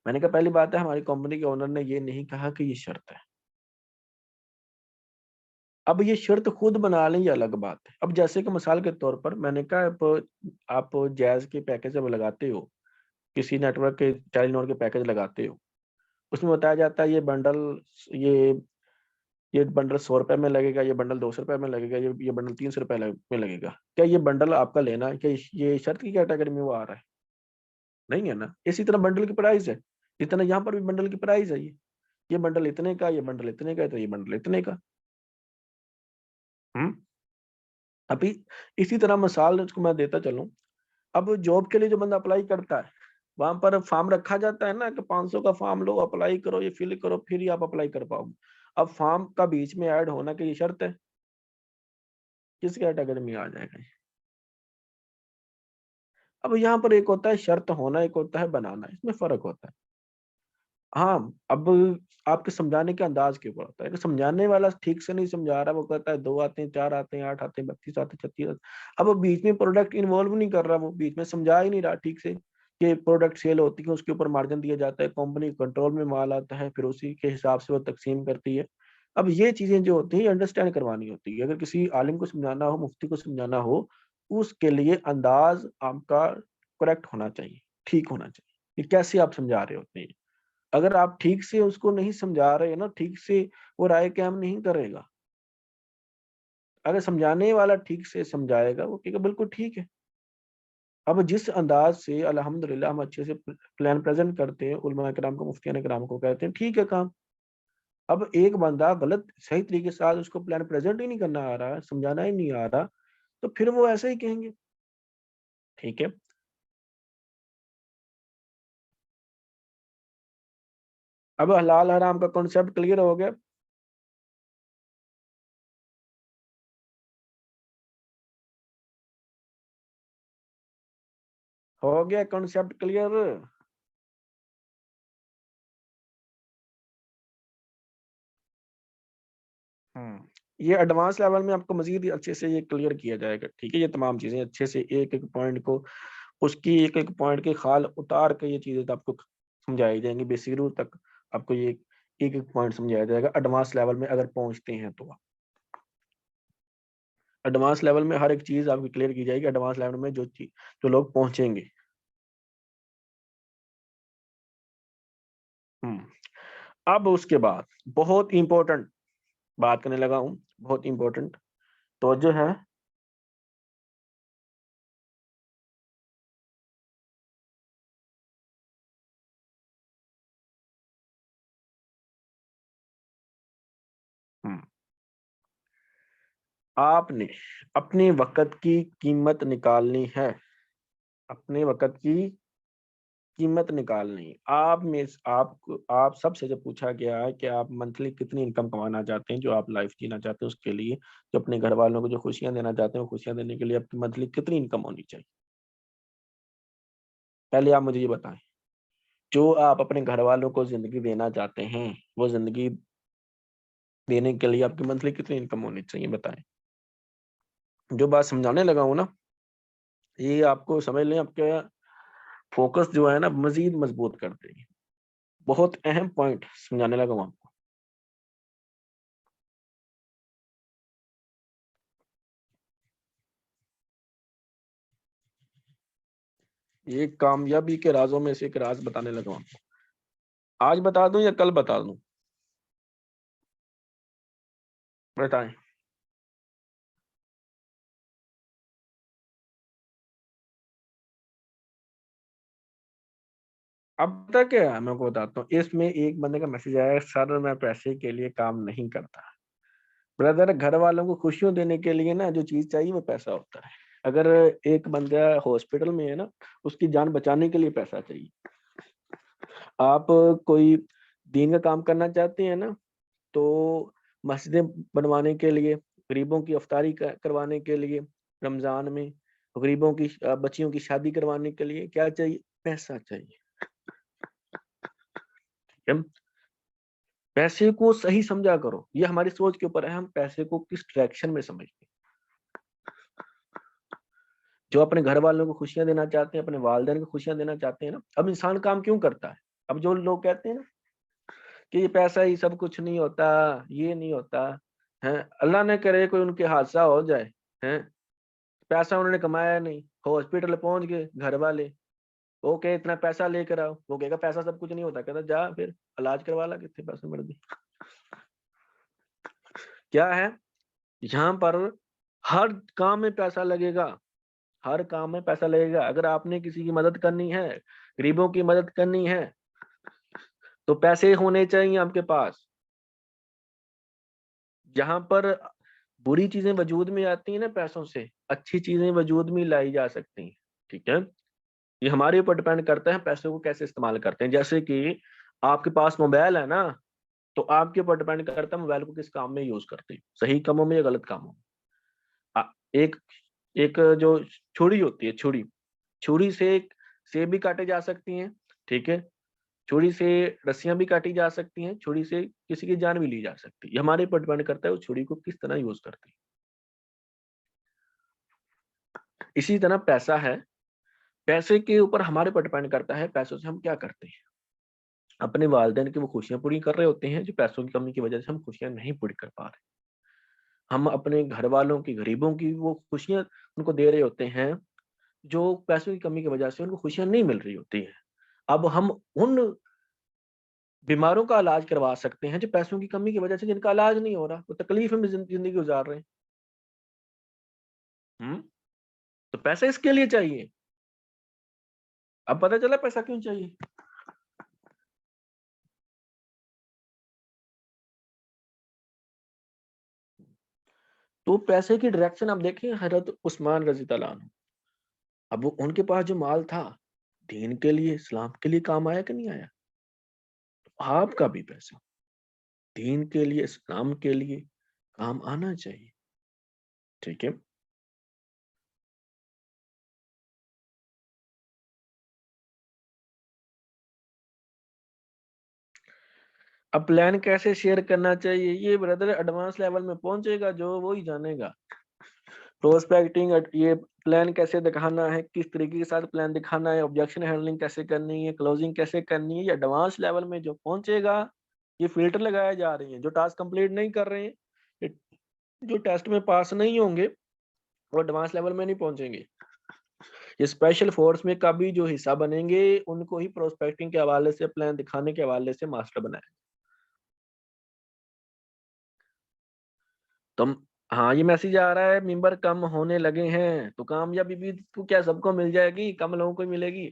S1: मैंने कहा पहली बात है, हमारी कंपनी के ओनर ने ये नहीं कहा कि ये शर्त है। अब ये शर्त खुद बना लें ये अलग बात है। अब जैसे कि मिसाल के तौर पर मैंने कहा, आप जैज़ के पैकेज जब लगाते हो, किसी नेटवर्क के टेलीनॉर के पैकेज लगाते हो, उसमें बताया जाता है ये ये बंडल ₹100 में लगेगा, ये बंडल ₹200 में लगेगा, ये बंडल ₹300 में लगेगा। क्या ये बंडल आपका लेना है? क्या ये शर्त की कैटेगरी में वो आ रहा है? नहीं है ना। इसी तरह बंडल की प्राइस है, जितना यहाँ पर भी बंडल की प्राइस है ये बंडल इतने का, ये बंडल इतने का है, तो ये बंडल इतने का। हुँ। अभी इसी तरह मिसाल इसको मैं देता चलूँ, अब जॉब के लिए जो बंदा अप्लाई करता है, वहाँ पर फॉर्म रखा जाता है ना कि 500 का फॉर्म लो, अप्लाई करो, ये फिल करो, फिर ही आप अप्लाई कर पाओगे। अब फॉर्म का बीच में ऐड होना की ये शर्त है, किस कैटेगरी में आ जाएगा ये? अब यहाँ पर एक होता है शर्त होना, एक होता है बनाना, इसमें फ़र्क होता है। हाँ, अब आपके समझाने के अंदाज़ के ऊपर होता है। अगर समझाने वाला ठीक से नहीं समझा रहा, वो कहता है 2 आते हैं, 4 आते हैं, 8 आते हैं, 32 आते हैं, 36 अब वो बीच में प्रोडक्ट इन्वॉल्व नहीं कर रहा, वो बीच में समझा ही नहीं रहा ठीक से कि प्रोडक्ट सेल होती है, उसके ऊपर मार्जिन दिया जाता है, कंपनी कंट्रोल में माल आता है, फिर उसी के हिसाब से वो तक़सीम करती है। अब ये चीज़ें जो होती हैं, ये अंडरस्टैंड करवानी होती है। अगर किसी आलिम को समझाना हो, मुफ्ती को समझाना हो, उसके लिए अंदाज़ आपका करेक्ट होना चाहिए, ठीक होना चाहिए कि कैसे आप समझा रहे होते हैं। अगर आप ठीक से उसको नहीं समझा रहे हैं ना, ठीक से वो राय कायम नहीं करेगा। अगर समझाने वाला ठीक से समझाएगा, वो कहेगा बिल्कुल ठीक है। अब जिस अंदाज़ से अल्हम्दुलिल्लाह हम अच्छे से प्लान प्रेज़ेंट करते हैं, उलमा किराम को, मुफ्तियान किराम को कहते हैं, ठीक है काम। अब एक बंदा गलत सही तरीके से आज उसको प्लान प्रेज़ेंट ही नहीं करना आ रहा है, समझाना ही नहीं आ रहा, तो फिर वो ऐसे ही कहेंगे, ठीक है। अब हलाल हराम का कॉन्सेप्ट क्लियर हो गया? हो गया कॉन्सेप्ट क्लियर? हुँ। ये एडवांस लेवल में आपको मज़ीद अच्छे से ये क्लियर किया जाएगा, ठीक है? ये तमाम चीज़ें अच्छे से एक-एक पॉइंट को, उसकी एक-एक पॉइंट की खाल उतार के ये चीज़ें तो आपको समझाई जाएँगी, बेसिक रूट तक आपको ये एक-एक पॉइंट समझाया जाएगा एडवांस लेवल में अगर पहुँचते हैं तो आप। एडवांस लेवल में हर एक चीज़ आपकी क्लियर की जाएगी, एडवांस लेवल में जो लोग पहुँचेंगे। हुँ। अब उसके बाद बहुत इम्पोर्टेंट बात करने लगा हूँ, बहुत इम्पोर्टेंट तवज्जो है। हुँ। आपने अपने वक़्त की कीमत निकालनी है, अपने वक़्त की कीमत निकालनी। आप सबसे जब पूछा गया है कि आप मंथली कितनी इनकम कमाना चाहते हैं, जो आप लाइफ़ जीना चाहते हैं उसके लिए, जो अपने घरवालों को जो खुशियाँ देना चाहते हैं, वो खुशियाँ देने के लिए आपकी मंथली कितनी इनकम होनी चाहिए? पहले आप मुझे ये बताएँ। जो आप अपने घरवालों को ज़िंदगी देना चाहते हैं, वो ज़िंदगी देने के लिए आपकी मंथली कितनी इनकम होनी चाहिए बताएँ? जो बात समझाने लगा हूँ ना, ये आपको समझ लें, आपका फ़ोकस जो है ना मज़ीद मज़बूत कर देगी। बहुत अहम पॉइंट समझाने लगा हूँ आपको। ये कामयाबी के राज़ों में से एक राज़ बताने लगा हूँ आपको। आज बता दूँ या कल बता दूँ? बताएँ। अब पता क्या है, मैं आपको बताता हूँ। इसमें एक बंदे का मैसेज आया है, सर मैं पैसे के लिए काम नहीं करता। ब्रदर, घर वालों को खुशियों देने के लिए ना जो चीज़ चाहिए वो पैसा होता है। अगर एक बंदा हॉस्पिटल में है ना, उसकी जान बचाने के लिए पैसा चाहिए। आप कोई दीन का काम करना चाहते हैं ना, तो मस्जिदें बनवाने के लिए, गरीबों की इफ्तारी करवाने के लिए, रमज़ान में गरीबों की बच्चियों की शादी करवाने के लिए क्या चाहिए? पैसा चाहिए। ठीक है? पैसे को सही समझा करो। ये हमारी सोच के ऊपर है, हम पैसे को किस डायरेक्शन में समझते हैं। जो अपने घर वालों को खुशियाँ देना चाहते हैं, अपने वालिदैन को खुशियाँ देना चाहते हैं ना, अब इंसान काम क्यों करता है? अब जो लोग कहते हैं ना कि ये पैसा ही सब कुछ नहीं होता, ये नहीं होता, हैं? अल्लाह ना करे कोई उनके हादसा हो जाए, हैं? पैसा उन्होंने कमाया नहीं, हॉस्पिटल पहुँच गए घर वाले, वो कहे इतना पैसा लेकर आओ, वो कहेगा पैसा सब कुछ नहीं होता, कहता जा फिर इलाज करवा ला, कितने पैसे मर्ज़ी। क्या है, यहाँ पर हर काम में पैसा लगेगा, हर काम में पैसा लगेगा। अगर आपने किसी की मदद करनी है, गरीबों की मदद करनी है, तो पैसे होने चाहिए आपके पास। जहाँ पर बुरी चीज़ें वजूद में आती हैं ना पैसों से, अच्छी चीज़ें वजूद में लाई जा सकती हैं, ठीक है? ये हमारे ऊपर डिपेंड करता है पैसों को कैसे इस्तेमाल करते हैं। जैसे कि आपके पास मोबाइल है ना, तो आपके ऊपर डिपेंड करता है मोबाइल को किस काम में यूज़ करते हैं, सही कामों में या गलत कामों में। एक एक जो छुरी होती है, छुरी, छुरी से सेब भी काटे जा सकती हैं, ठीक है? छुरी से रस्सियाँ भी काटी जा सकती हैं, छुरी से किसी की जान भी ली जा सकती है। ये हमारे ऊपर डिपेंड करता है वो छुरी को किस तरह यूज़ करते हैं। इसी तरह पैसा है, पैसे के ऊपर हमारे ऊपर डिपेंड करता है पैसों से हम क्या करते हैं। अपने वालिदैन की वो खुशियाँ पूरी कर रहे होते हैं, जो पैसों की कमी की वजह से हम खुशियाँ नहीं पूरी कर पा रहे। हम अपने घरवालों की, गरीबों की वो खुशियाँ उनको दे रहे होते हैं, जो पैसों की कमी की वजह से उनको खुशियाँ नहीं मिल रही होती हैं। अब हम उन बीमारों का इलाज करवा सकते हैं, जो पैसों की कमी की वजह से जिनका इलाज नहीं हो रहा, वो तकलीफ में ज़िंदगी गुज़ार रहे हैं। हुँ? तो पैसा इसके लिए चाहिए। अब पता चला पैसा क्यों चाहिए? तो पैसे की डायरेक्शन आप देखें हज़रत उस्मान रज़ी अल्लाह अन्हु, अब वो उनके पास जो माल था, दीन के लिए, इस्लाम के लिए काम आया कि नहीं आया? आपका भी पैसा दीन के लिए, इस्लाम के लिए काम आना चाहिए, ठीक है? अब प्लान कैसे शेयर करना चाहिए, ये ब्रदर एडवांस लेवल में पहुँचेगा जो वो ही जानेगा। प्रोस्पेक्टिंग ये प्लान कैसे दिखाना है, किस तरीके के साथ प्लान दिखाना है, ऑब्जेक्शन हैंडलिंग कैसे करनी है, क्लोजिंग कैसे करनी है, ये एडवांस लेवल में जो पहुँचेगा, ये फ़िल्टर लगाए जा रहे हैं। जो टास्क कंप्लीट नहीं कर रहे हैं, ये जो टेस्ट में पास नहीं होंगे, वो एडवांस लेवल में नहीं पहुँचेंगे। ये स्पेशल फोर्स में का भी जो हिस्सा बनेंगे, उनको ही प्रोस्पेक्टिंग के हवाले से, प्लान दिखाने के हवाले से मास्टर बनाया। तुम हाँ, ये मैसेज आ रहा है मेंबर कम होने लगे हैं, तो कामयाबी भी तो क्या सबको मिल जाएगी, कम लोगों को ही मिलेगी?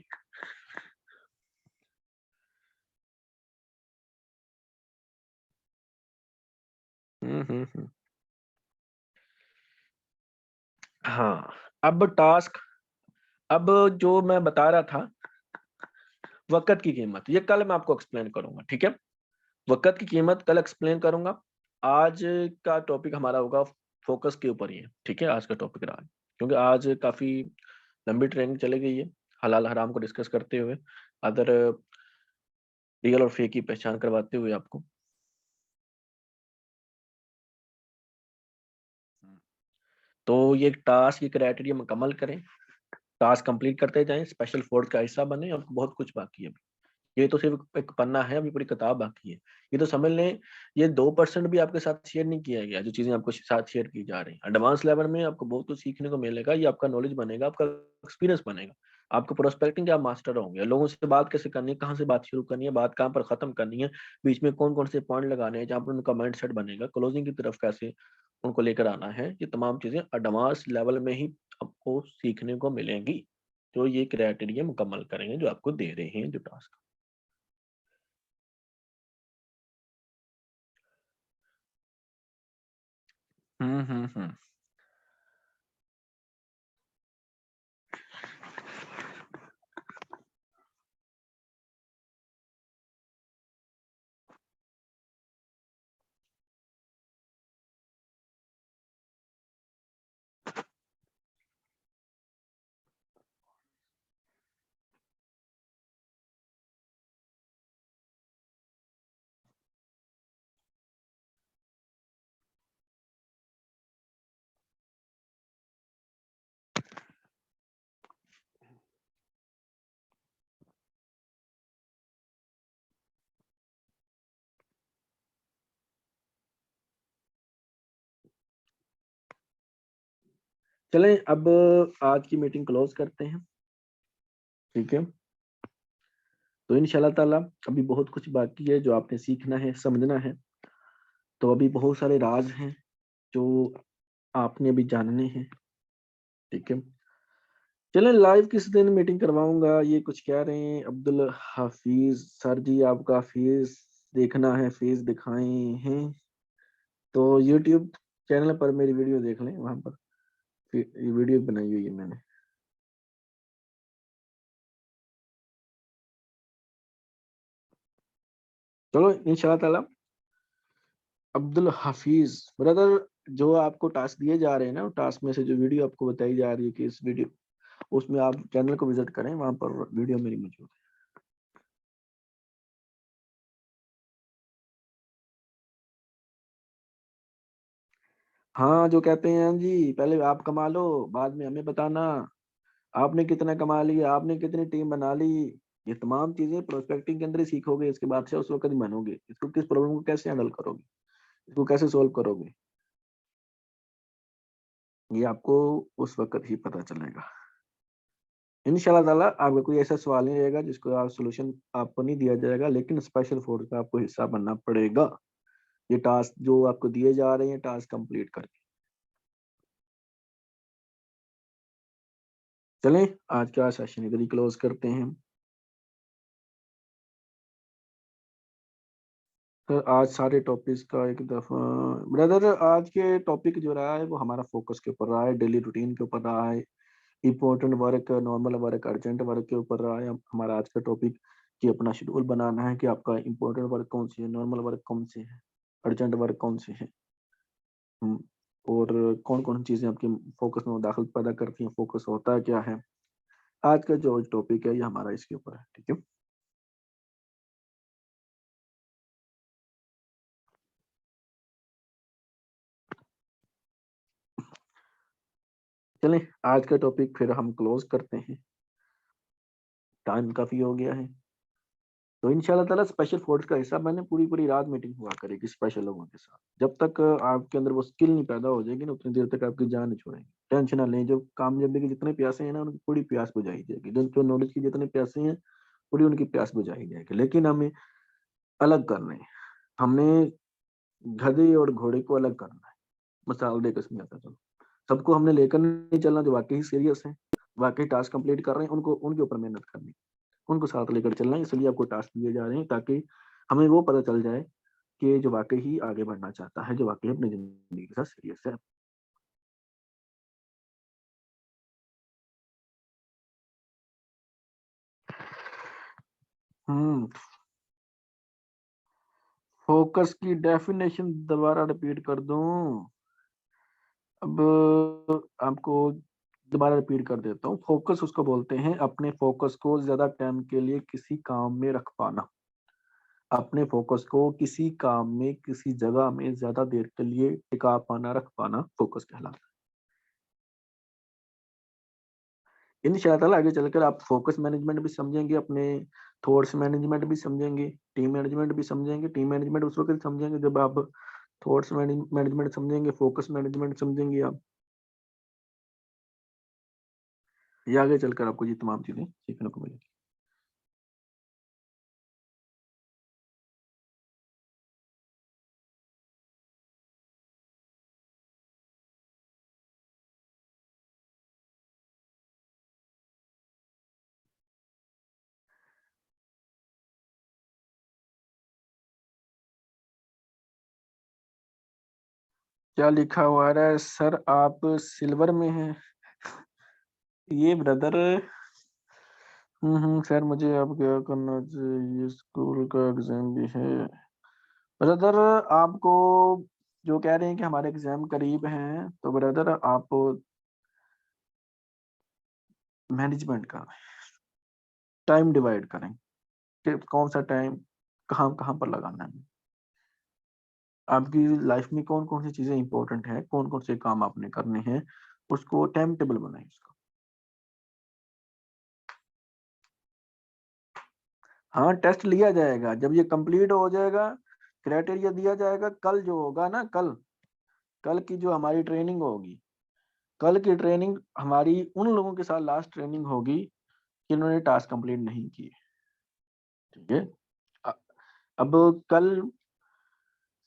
S1: हुँ। हाँ, अब टास्क अब जो मैं बता रहा था, वक़्त की कीमत, ये कल मैं आपको एक्सप्लेन करूँगा, ठीक है? वक़्त की कीमत कल एक्सप्लेन करूँगा। आज का टॉपिक हमारा होगा फ़ोकस के ऊपर ही है, ठीक है? आज का टॉपिक रहा है। क्योंकि आज काफ़ी लंबी ट्रेनिंग चली गई है, हलाल-हराम को डिस्कस करते हुए, अदर रियल और फेक की पहचान करवाते हुए आपको। तो ये टास्क, ये क्राइटेरिया मुकम्मल करें, टास्क कंप्लीट करते जाएँ, स्पेशल फ़ोर्स का हिस्सा बनें, आपको बहुत कुछ बाकी है अभी। ये तो सिर्फ़ एक पन्ना है, अभी पूरी किताब बाकी है। ये तो समझ लें, ये 2% भी आपके साथ शेयर नहीं किया गया, जो चीज़ें आपको साथ शेयर की जा रही हैं। एडवांस लेवल में आपको बहुत कुछ सीखने को मिलेगा, ये आपका नॉलेज बनेगा, आपका एक्सपीरियंस बनेगा। आपको प्रोस्पेक्टिंग के आप मास्टर होंगे, लोगों से बात कैसे करनी है, कहाँ से बात शुरू करनी है, बात कहाँ पर ख़त्म करनी है, बीच में कौन-कौन से पॉइंट लगाने हैं, जहाँ पर उनका माइंडसेट बनेगा, क्लोजिंग की तरफ कैसे उनको लेकर आना है, ये तमाम चीज़ें एडवांस लेवल में ही आपको सीखने को मिलेंगी। तो ये क्राइटेरिया मुकम्मल करेंगे जो आपको दे रहे हैं जो टास्क। हुँ। चलें अब आज की मीटिंग क्लोज करते हैं, ठीक है। तो इंशाल्लाह ताला अभी बहुत कुछ बाकी है जो आपने सीखना है, समझना है। तो अभी बहुत सारे राज हैं जो आपने अभी जानने हैं, ठीक है। चलें लाइव किस दिन मीटिंग करवाऊंगा, ये कुछ कह रहे हैं अब्दुल हफीज सर जी, आपका फीस देखना है, फीस दिखाए हैं तो यूट्यूब चैनल पर मेरी वीडियो देख लें, वहां पर ये वीडियो बनाई हुई है मैंने। चलो इंशाल्लाह ताला अब्दुल हफीज ब्रदर, जो आपको टास्क दिए जा रहे हैं ना, टास्क में से जो वीडियो आपको बताई जा रही है कि इस वीडियो, उसमें आप चैनल को विजिट करें, वहां पर वीडियो मेरी मौजूद है। हाँ, जो कहते हैं जी पहले आप कमा लो, बाद में हमें बताना आपने कितना कमा लिया, आपने कितनी टीम बना ली। ये तमाम चीजें प्रोस्पेक्टिंग के अंदर ही सीखोगे, इसके बाद से उस वक्त ही बनोगे। इसको किस प्रॉब्लम को कैसे हैंडल करोगे, इसको कैसे सोल्व करोगे, ये आपको उस वक्त ही पता चलेगा। इंशाल्लाह ताला आपका कोई ऐसा सवाल नहीं रहेगा जिसको आप सोल्यूशन आपको नहीं दिया जाएगा, लेकिन स्पेशल फोर्स का आपको हिस्सा बनना पड़ेगा। ये टास्क जो आपको दिए जा रहे हैं, टास्क कंप्लीट करके। चलें आज का सेशन इधर ही क्लोज करते हैं। तो आज सारे टॉपिक्स का एक दफा ब्रदर, आज के टॉपिक जो रहा है वो हमारा फोकस के ऊपर रहा है, डेली रूटीन के ऊपर रहा है, important work, normal work, urgent work के ऊपर रहा है हमारा आज का टॉपिक। कि अपना शेड्यूल बनाना है कि आपका इम्पोर्टेंट वर्क कौन सी है, नॉर्मल वर्क कौन सी है, अर्जेंट वर्क कौन सी है। हम्म, और कौन कौन चीजें आपकी फोकस में दाखिल पैदा करती हैं, फोकस होता है क्या है। आज का जो टॉपिक है ये हमारा इसके ऊपर है, ठीक है। चलें आज का टॉपिक फिर हम क्लोज करते हैं, टाइम काफी हो गया है। तो इंशाल्लाह ताला स्पेशल फोर्स का हिस्सा मैंने पूरी पूरी रात मीटिंग हुआ करेगी स्पेशल लोगों के साथ। जब तक आपके अंदर वो स्किल नहीं पैदा हो जाएगी ना, उतनी देर तक आपकी जान नहीं छोड़ेंगे। टेंशन ना लें, जो कामयाबी के जितने प्यासे हैं ना, उनकी पूरी प्यास बुझाई जाएगी। जो नॉलेज की जितने प्यासे हैं, पूरी उनकी प्यास बुझाई जाएगी। लेकिन हमें अलग करना है, हमने गधे और घोड़े को अलग करना है। मिसाल देकर समझाता चलो, सबको हमने लेकर नहीं चलना, जो वाकई सीरियस है, वाकई टास्क कंप्लीट कर रहे हैं, उनको उनके ऊपर मेहनत करनी, उनको साथ लेकर चलना है। इसलिए आपको टास्क दिए जा रहे हैं ताकि हमें वो पता चल जाए कि जो वाकई ही आगे बढ़ना चाहता है, जो वाकई अपनी जिंदगी के साथ सीरियस है। हम्म फोकस की डेफिनेशन दोबारा रिपीट कर दूं। अब आपको दोबारा रिपीट कर देता हूँ। फोकस उसको बोलते हैं अपने फोकस को ज्यादा टाइम के लिए किसी काम में रख पाना। अपने फोकस को किसी काम में, किसी जगह में ज्यादा देर के लिए टिका पाना, रख पाना फोकस कहलाता है। इंशाल्लाह आगे चलकर आप फोकस मैनेजमेंट भी समझेंगे, अपने थॉट्स मैनेजमेंट भी समझेंगे, टीम मैनेजमेंट भी समझेंगे। टीम मैनेजमेंट उस वक्त समझेंगे जब आप थॉट्स मैनेजमेंट समझेंगे, फोकस मैनेजमेंट समझेंगे आप। ये आगे चलकर आपको ये तमाम चीजें सीखने को मिलेगी। क्या लिखा हुआ है सर, आप सिल्वर में हैं? ये ब्रदर, सर मुझे अब क्या करना चाहिए, स्कूल का एग्जाम भी है। ब्रदर आपको जो कह रहे हैं कि हमारे एग्जाम करीब हैं, तो ब्रदर आप मैनेजमेंट का टाइम डिवाइड करें कि कौन सा टाइम कहाँ कहाँ पर लगाना है। आपकी लाइफ में कौन कौन सी चीजें इंपॉर्टेंट है, कौन कौन से काम आपने करने हैं, उसको टाइम टेबल बनाएं उसका। हाँ, टेस्ट लिया जाएगा जब ये कंप्लीट हो जाएगा, क्राइटेरिया दिया जाएगा। कल जो होगा ना, कल कल की जो हमारी ट्रेनिंग होगी, कल की ट्रेनिंग हमारी उन लोगों के साथ लास्ट ट्रेनिंग होगी जिन्होंने टास्क कंप्लीट नहीं किए, ठीक है। अब कल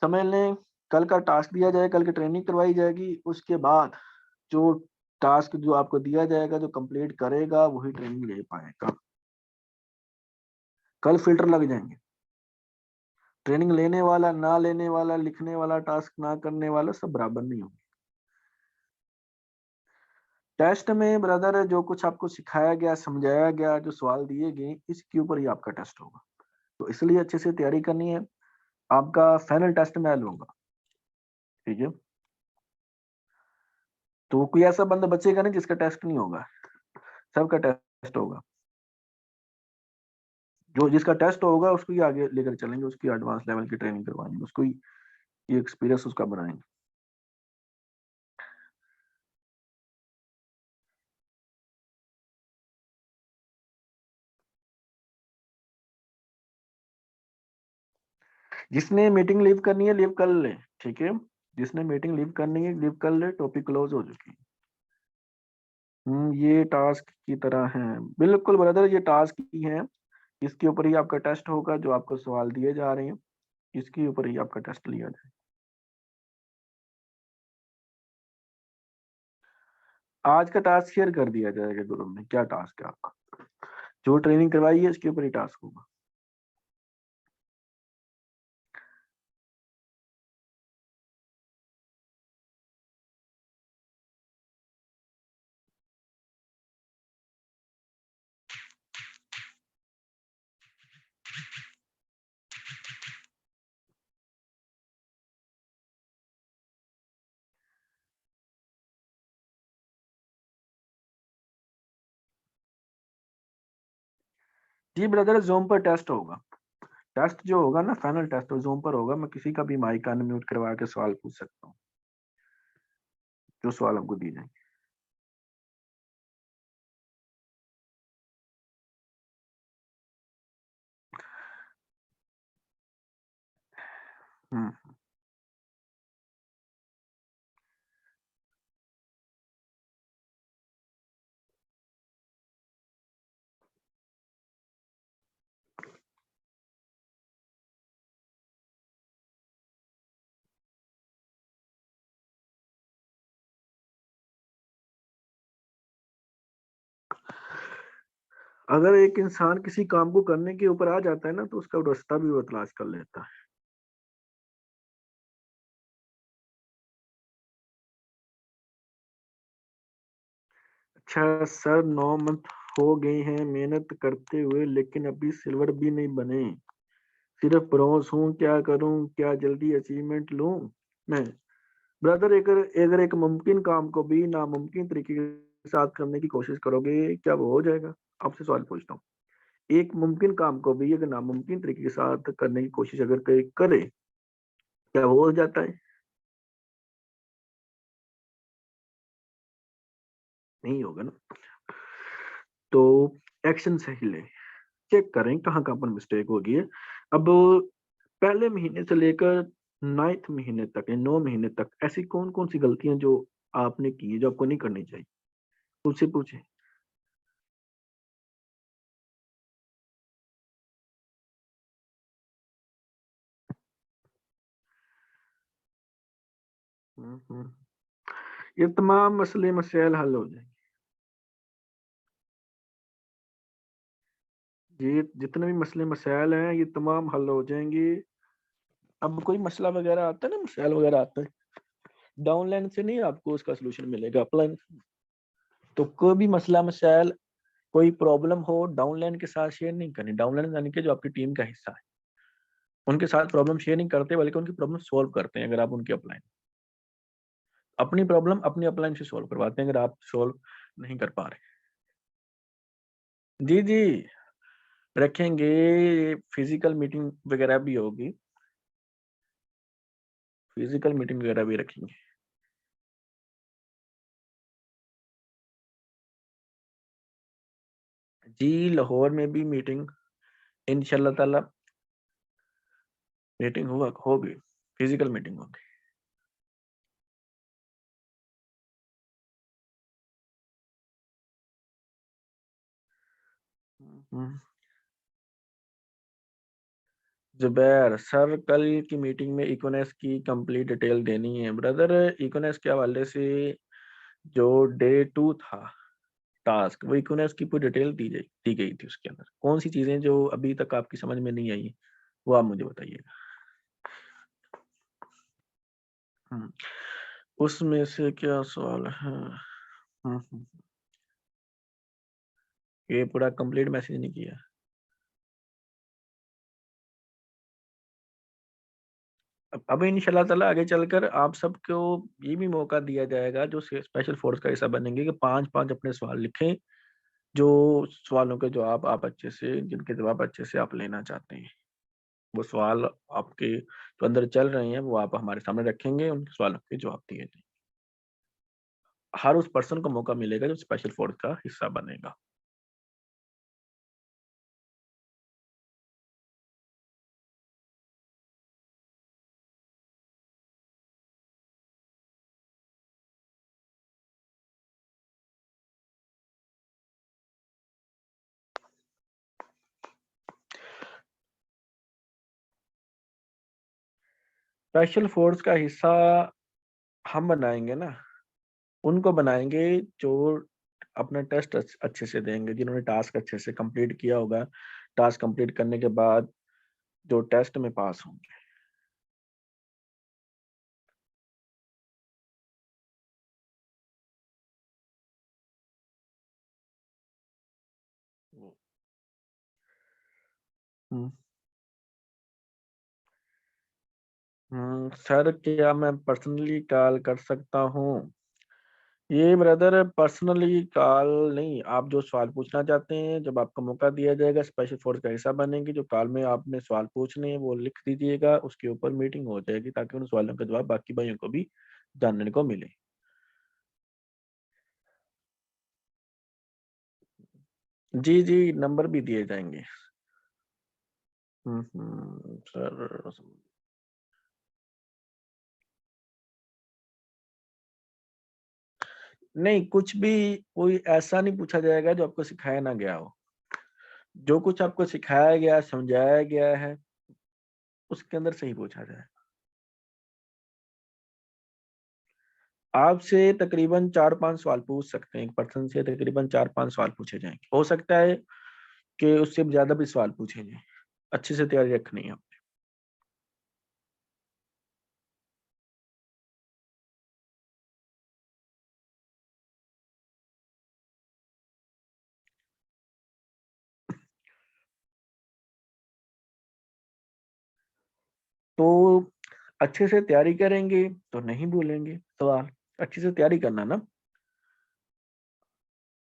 S1: समझ लें, कल का टास्क दिया जाए, कल की ट्रेनिंग करवाई जाएगी, उसके बाद जो टास्क जो आपको दिया जाएगा, जो कंप्लीट करेगा वही ट्रेनिंग ले पाएगा। कल फिल्टर लग जाएंगे, ट्रेनिंग लेने वाला, ना लेने वाला, लिखने वाला, टास्क ना करने वाला, सब बराबर नहीं होंगे। टेस्ट में ब्रदर जो कुछ आपको सिखाया गया, समझाया गया, जो सवाल दिए गए, इसके ऊपर ही आपका टेस्ट होगा। तो इसलिए अच्छे से तैयारी करनी है। आपका फाइनल टेस्ट मैं लूंगा, ठीक है। तो कोई ऐसा बंदा बचेगा नहीं जिसका टेस्ट नहीं होगा, सबका टेस्ट होगा। जो जिसका टेस्ट होगा उसको ही आगे लेकर चलेंगे, उसकी एडवांस लेवल की ट्रेनिंग करवाएंगे, उसको ही ये एक्सपीरियंस उसका बनाएंगे। जिसने मीटिंग लीव करनी है लीव कर ले, ठीक है। जिसने मीटिंग लीव करनी है लीव कर ले, टॉपिक क्लोज हो चुकी है। ये टास्क की तरह है, बिल्कुल ब्रदर, ये टास्क ही है। इसके ऊपर ही आपका टेस्ट होगा, जो आपको सवाल दिए जा रहे हैं इसके ऊपर ही आपका टेस्ट लिया जाए। आज का टास्क शेयर कर दिया जाएगा ग्रुप में, क्या टास्क है आपका, जो ट्रेनिंग करवाई है इसके ऊपर ही टास्क होगा। जी ब्रदर, जूम पर टेस्ट होगा। टेस्ट जो होगा ना, फाइनल टेस्ट जूम पर होगा। मैं किसी का भी माइक अनम्यूट करवा के सवाल पूछ सकता हूँ, जो सवाल हमको दिए जाएंगे। हम्म अगर एक इंसान किसी काम को करने के ऊपर आ जाता है ना, तो उसका रास्ता भी वो तलाश कर लेता है। अच्छा सर, 9 मंथ हो गए हैं मेहनत करते हुए, लेकिन अभी सिल्वर भी नहीं बने। सिर्फ ब्रॉन्ज हूँ, क्या करूँ, क्या जल्दी अचीवमेंट लूँ मैं? ब्रदर, अगर एक मुमकिन काम को भी नामुमकिन तरीके के साथ करने की कोशिश करोगे, क्या वो हो जाएगा? आपसे सवाल पूछता हूँ, एक मुमकिन काम को भी अगर नामुमकिन तरीके के साथ करने की कोशिश अगर कोई करे, क्या वो हो जाता है? नहीं होगा ना। तो एक्शन सही ले, चेक करें कहाँ कहाँ पर मिस्टेक होगी है। अब पहले महीने से लेकर 9th महीने तक या 9 महीने तक ऐसी कौन कौन सी गलतियां जो आपने की है, जो आपको नहीं करनी चाहिए, उससे पूछे। हम्म। ये तमाम मसले मसाइल हल हो जाएंगे। ये जितने भी मसले मसाइल हैं ये तमाम हल हो जाएंगे। अब कोई मसला वगैरह आता है ना, मसाइल वगैरह आता है, डाउनलाइन से नहीं आपको उसका सोल्यूशन मिलेगा, अपलाइन। तो कोई भी मसला मसाइल, कोई प्रॉब्लम हो, डाउनलाइन के साथ शेयर नहीं करनी। डाउनलाइन यानी कि जो आपकी टीम का हिस्सा है, उनके साथ प्रॉब्लम शेयर नहीं करते, बल्कि उनकी प्रॉब्लम सॉल्व करते हैं। अगर आप उनकी अपलाइन, अपनी प्रॉब्लम अपनी अपलाइन से सॉल्व करवाते हैं, अगर आप सॉल्व नहीं कर पा रहे। जी जी, रखेंगे। फिजिकल मीटिंग वगैरह भी होगी, फिजिकल मीटिंग वगैरह भी रखेंगे। जी, लाहौर में भी मीटिंग इंशाल्लाह ताला, मीटिंग हुआ होगी, फिजिकल मीटिंग होगी। हम्म, जुबैर सर, कल की मीटिंग में इकोनॉमिक्स की कंप्लीट डिटेल देनी है। ब्रदर, इकोनॉमिक्स के हवाले से जो डे 2 था टास्क, वो इकोनॉमिक्स की पूरी डिटेल दी गई थी। उसके अंदर कौन सी चीजें जो अभी तक आपकी समझ में नहीं आई, वो आप मुझे बताइएगा। हम्म, उसमें से क्या सवाल है? ये पूरा कंप्लीट मैसेज नहीं किया। अब इंशाल्लाह ताला आगे चलकर आप सबको ये भी मौका दिया जाएगा, जो स्पेशल फोर्स का हिस्सा बनेंगे, कि पांच पांच अपने सवाल लिखें, जो सवालों के जवाब आप अच्छे से, जिनके जवाब अच्छे से आप लेना चाहते हैं। वो सवाल आपके जो अंदर चल रहे हैं वो आप हमारे सामने रखेंगे, उनके सवालों के जवाब दिए जाएंगे। हर उस पर्सन को मौका मिलेगा जो स्पेशल फोर्स का हिस्सा बनेगा। स्पेशल फोर्स का हिस्सा हम बनाएंगे ना, उनको बनाएंगे जो अपना टेस्ट अच्छे से देंगे, जिन्होंने टास्क अच्छे से कंप्लीट किया होगा। टास्क कंप्लीट करने के बाद जो टेस्ट में पास होंगे। हम्म, सर, क्या मैं पर्सनली कॉल कर सकता हूँ? ये ब्रदर, पर्सनली कॉल नहीं, आप जो सवाल पूछना चाहते हैं, जब आपको मौका दिया जाएगा, स्पेशल फोर्स का हिस्सा बनेंगे, जो कॉल में आपने सवाल पूछने हैं वो लिख दीजिएगा, उसके ऊपर मीटिंग हो जाएगी, ताकि उन सवालों के जवाब बाकी भाइयों को भी जानने को मिले। जी जी, नंबर भी दिए जाएंगे। सर, नहीं, कुछ भी कोई ऐसा नहीं पूछा जाएगा जो आपको सिखाया ना गया हो। जो कुछ आपको सिखाया गया, समझाया गया है, उसके अंदर से ही पूछा जाए। आपसे तकरीबन 4-5 सवाल पूछ सकते हैं, एक पर्सन से तकरीबन 4-5 सवाल पूछे जाएंगे। हो सकता है कि उससे ज्यादा भी सवाल पूछे जाएं। अच्छे से तैयारी रखनी है। तो अच्छे से तैयारी करेंगे तो नहीं भूलेंगे सवाल। अच्छे से तैयारी करना ना,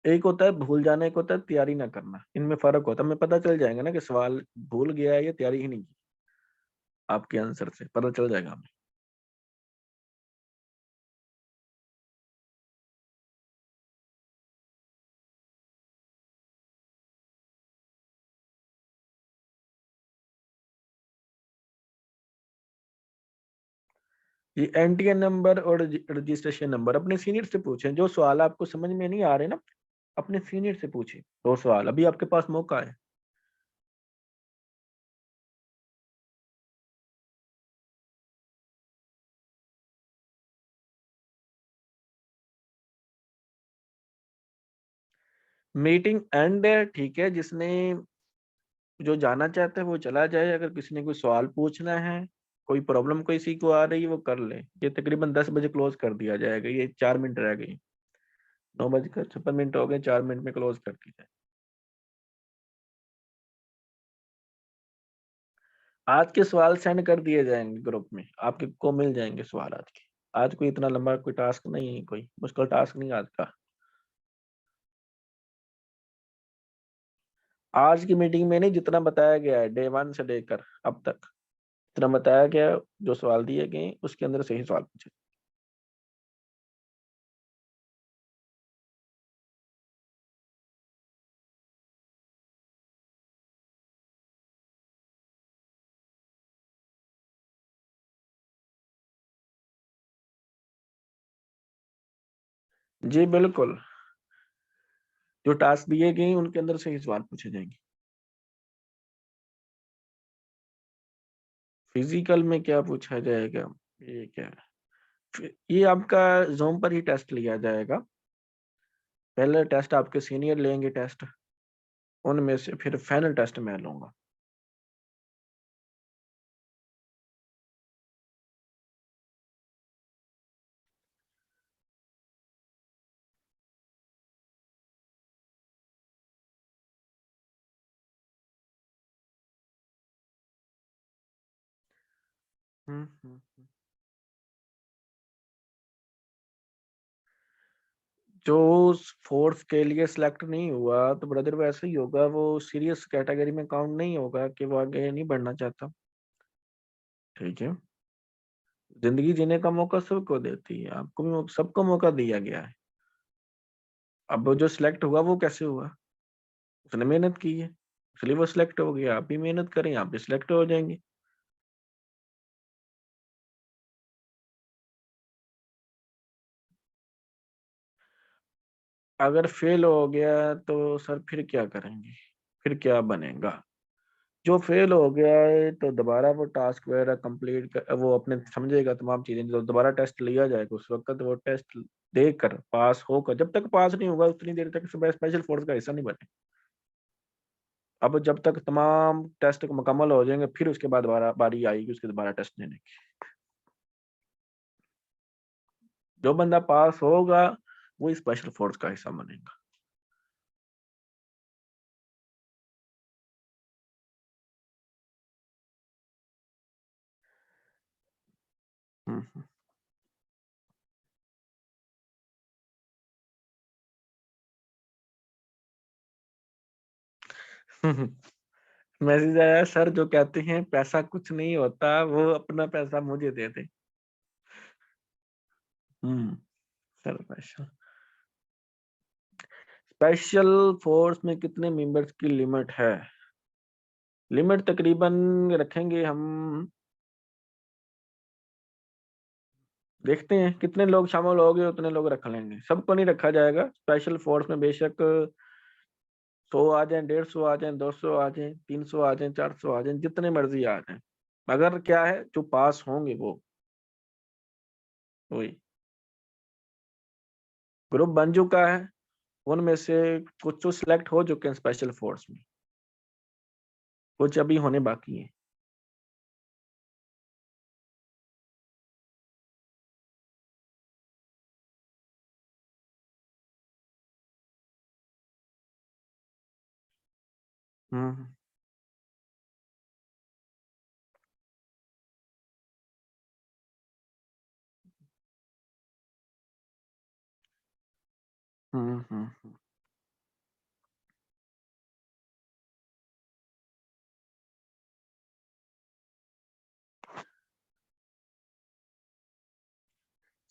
S1: एक होता है भूल जाना, एक होता है तैयारी ना करना, इनमें फर्क होता है। हमें पता चल जाएगा ना कि सवाल भूल गया है या तैयारी ही नहीं की। आपके आंसर से पता चल जाएगा हमें। ये एनटीएन नंबर और रजिस्ट्रेशन नंबर अपने सीनियर से पूछें। जो सवाल आपको समझ में नहीं आ रहे ना, अपने सीनियर से पूछें। दो सवाल अभी आपके पास मौका है। मीटिंग एंड है, ठीक है। जिसने जो जाना चाहता है वो चला जाए। अगर किसी ने कोई सवाल पूछना है, कोई प्रॉब्लम किसी को आ रही है, वो कर ले। ये तकरीबन 10 बजे क्लोज कर दिया जाएगा। ये 4 मिनट रह गई। 9:56 हो गए, 4 मिनट में क्लोज कर दी जाए। आज के सवाल सेंड कर दिए जाएंगे ग्रुप में, आपके को मिल जाएंगे सवाल आज के। आज कोई इतना लंबा कोई टास्क नहीं है, कोई मुश्किल टास्क नहीं आज का। आज की मीटिंग में नहीं, जितना बताया गया है डे 1 से लेकर अब तक, जितना बताया गया, जो सवाल दिए गए उसके अंदर से ही सवाल पूछे। जी बिल्कुल, जो टास्क दिए गए उनके अंदर से ही सवाल पूछे जाएंगे। फिजिकल में क्या पूछा जाएगा? ये क्या है? ये आपका ज़ूम पर ही टेस्ट लिया जाएगा। पहले टेस्ट आपके सीनियर लेंगे टेस्ट, उनमें से फिर फाइनल टेस्ट मैं लूँगा। हुँ। जो उस फ़ोर्स के लिए सेलेक्ट नहीं हुआ, तो ब्रदर वैसे ही होगा, वो सीरियस कैटेगरी में काउंट नहीं होगा कि वो आगे नहीं बढ़ना चाहता। ठीक है? ज़िंदगी जीने का मौका सबको देती है, आपको भी सबको मौका दिया गया है। अब वो जो सिलेक्ट हुआ वो कैसे हुआ? उसने मेहनत की है, इसलिए वो सिलेक्ट हो गया। आप भी मेहनत करें, आप भी सिलेक्ट हो जाएँगे। अगर फेल हो गया तो सर फिर क्या करेंगे? फिर क्या बनेगा? जो फेल हो गया है तो दोबारा वो टास्क वगैरह कंप्लीट वो अपने समझेगा तमाम चीज़ें, जो दोबारा टेस्ट लिया जाएगा उस वक़्त वो टेस्ट देकर पास होकर, जब तक पास नहीं होगा उतनी देर तक स्पेशल फ़ोर्स का हिस्सा नहीं बने। अब जब तक तमाम टेस्ट मुकम्मल हो जाएँगे, फिर उसके बाद दोबारा बारी आएगी उसके दोबारा टेस्ट देने की। जो बंदा पास होगा, वो स्पेशल फ़ोर्स का हिस्सा बनेगा। हुँ, हुँ। मैसेज आया, सर जो कहते हैं पैसा कुछ नहीं होता, वो अपना पैसा मुझे दे दें। हुँ, सर स्पेशल स्पेशल फ़ोर्स में कितने मेंबर्स की लिमिट है? लिमिट तकरीबन रखेंगे हम, देखते हैं कितने लोग शामिल होंगे उतने लोग रख लेंगे। सबको नहीं रखा जाएगा, स्पेशल फ़ोर्स में बेशक 100 आ जाएँ, 150 आ जाएँ, 200 आ जाएँ, 300 आ जाएँ, 400 आ जाएँ, जितने मर्ज़ी आ जाएँ। मगर क्या है, जो पास होंगे वो, वही। ग्रुप बन चुका है, उनमें से कुछ तो सिलेक्ट हो चुके हैं स्पेशल फ़ोर्स में, कुछ अभी होने बाकी हैं। हुँ, हुँ, हुँ, हुँ।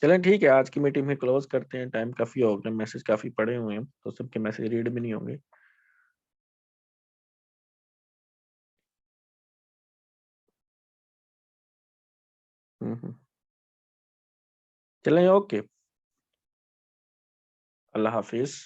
S1: चलें ठीक है, आज की मीटिंग में क्लोज़ करते हैं, टाइम काफ़ी हो गया, मैसेज काफ़ी पड़े हुए हैं, तो सबके मैसेज रीड भी नहीं होंगे। हुँ, हुँ। चलें ओके, अल्लाह हाफ़िज़।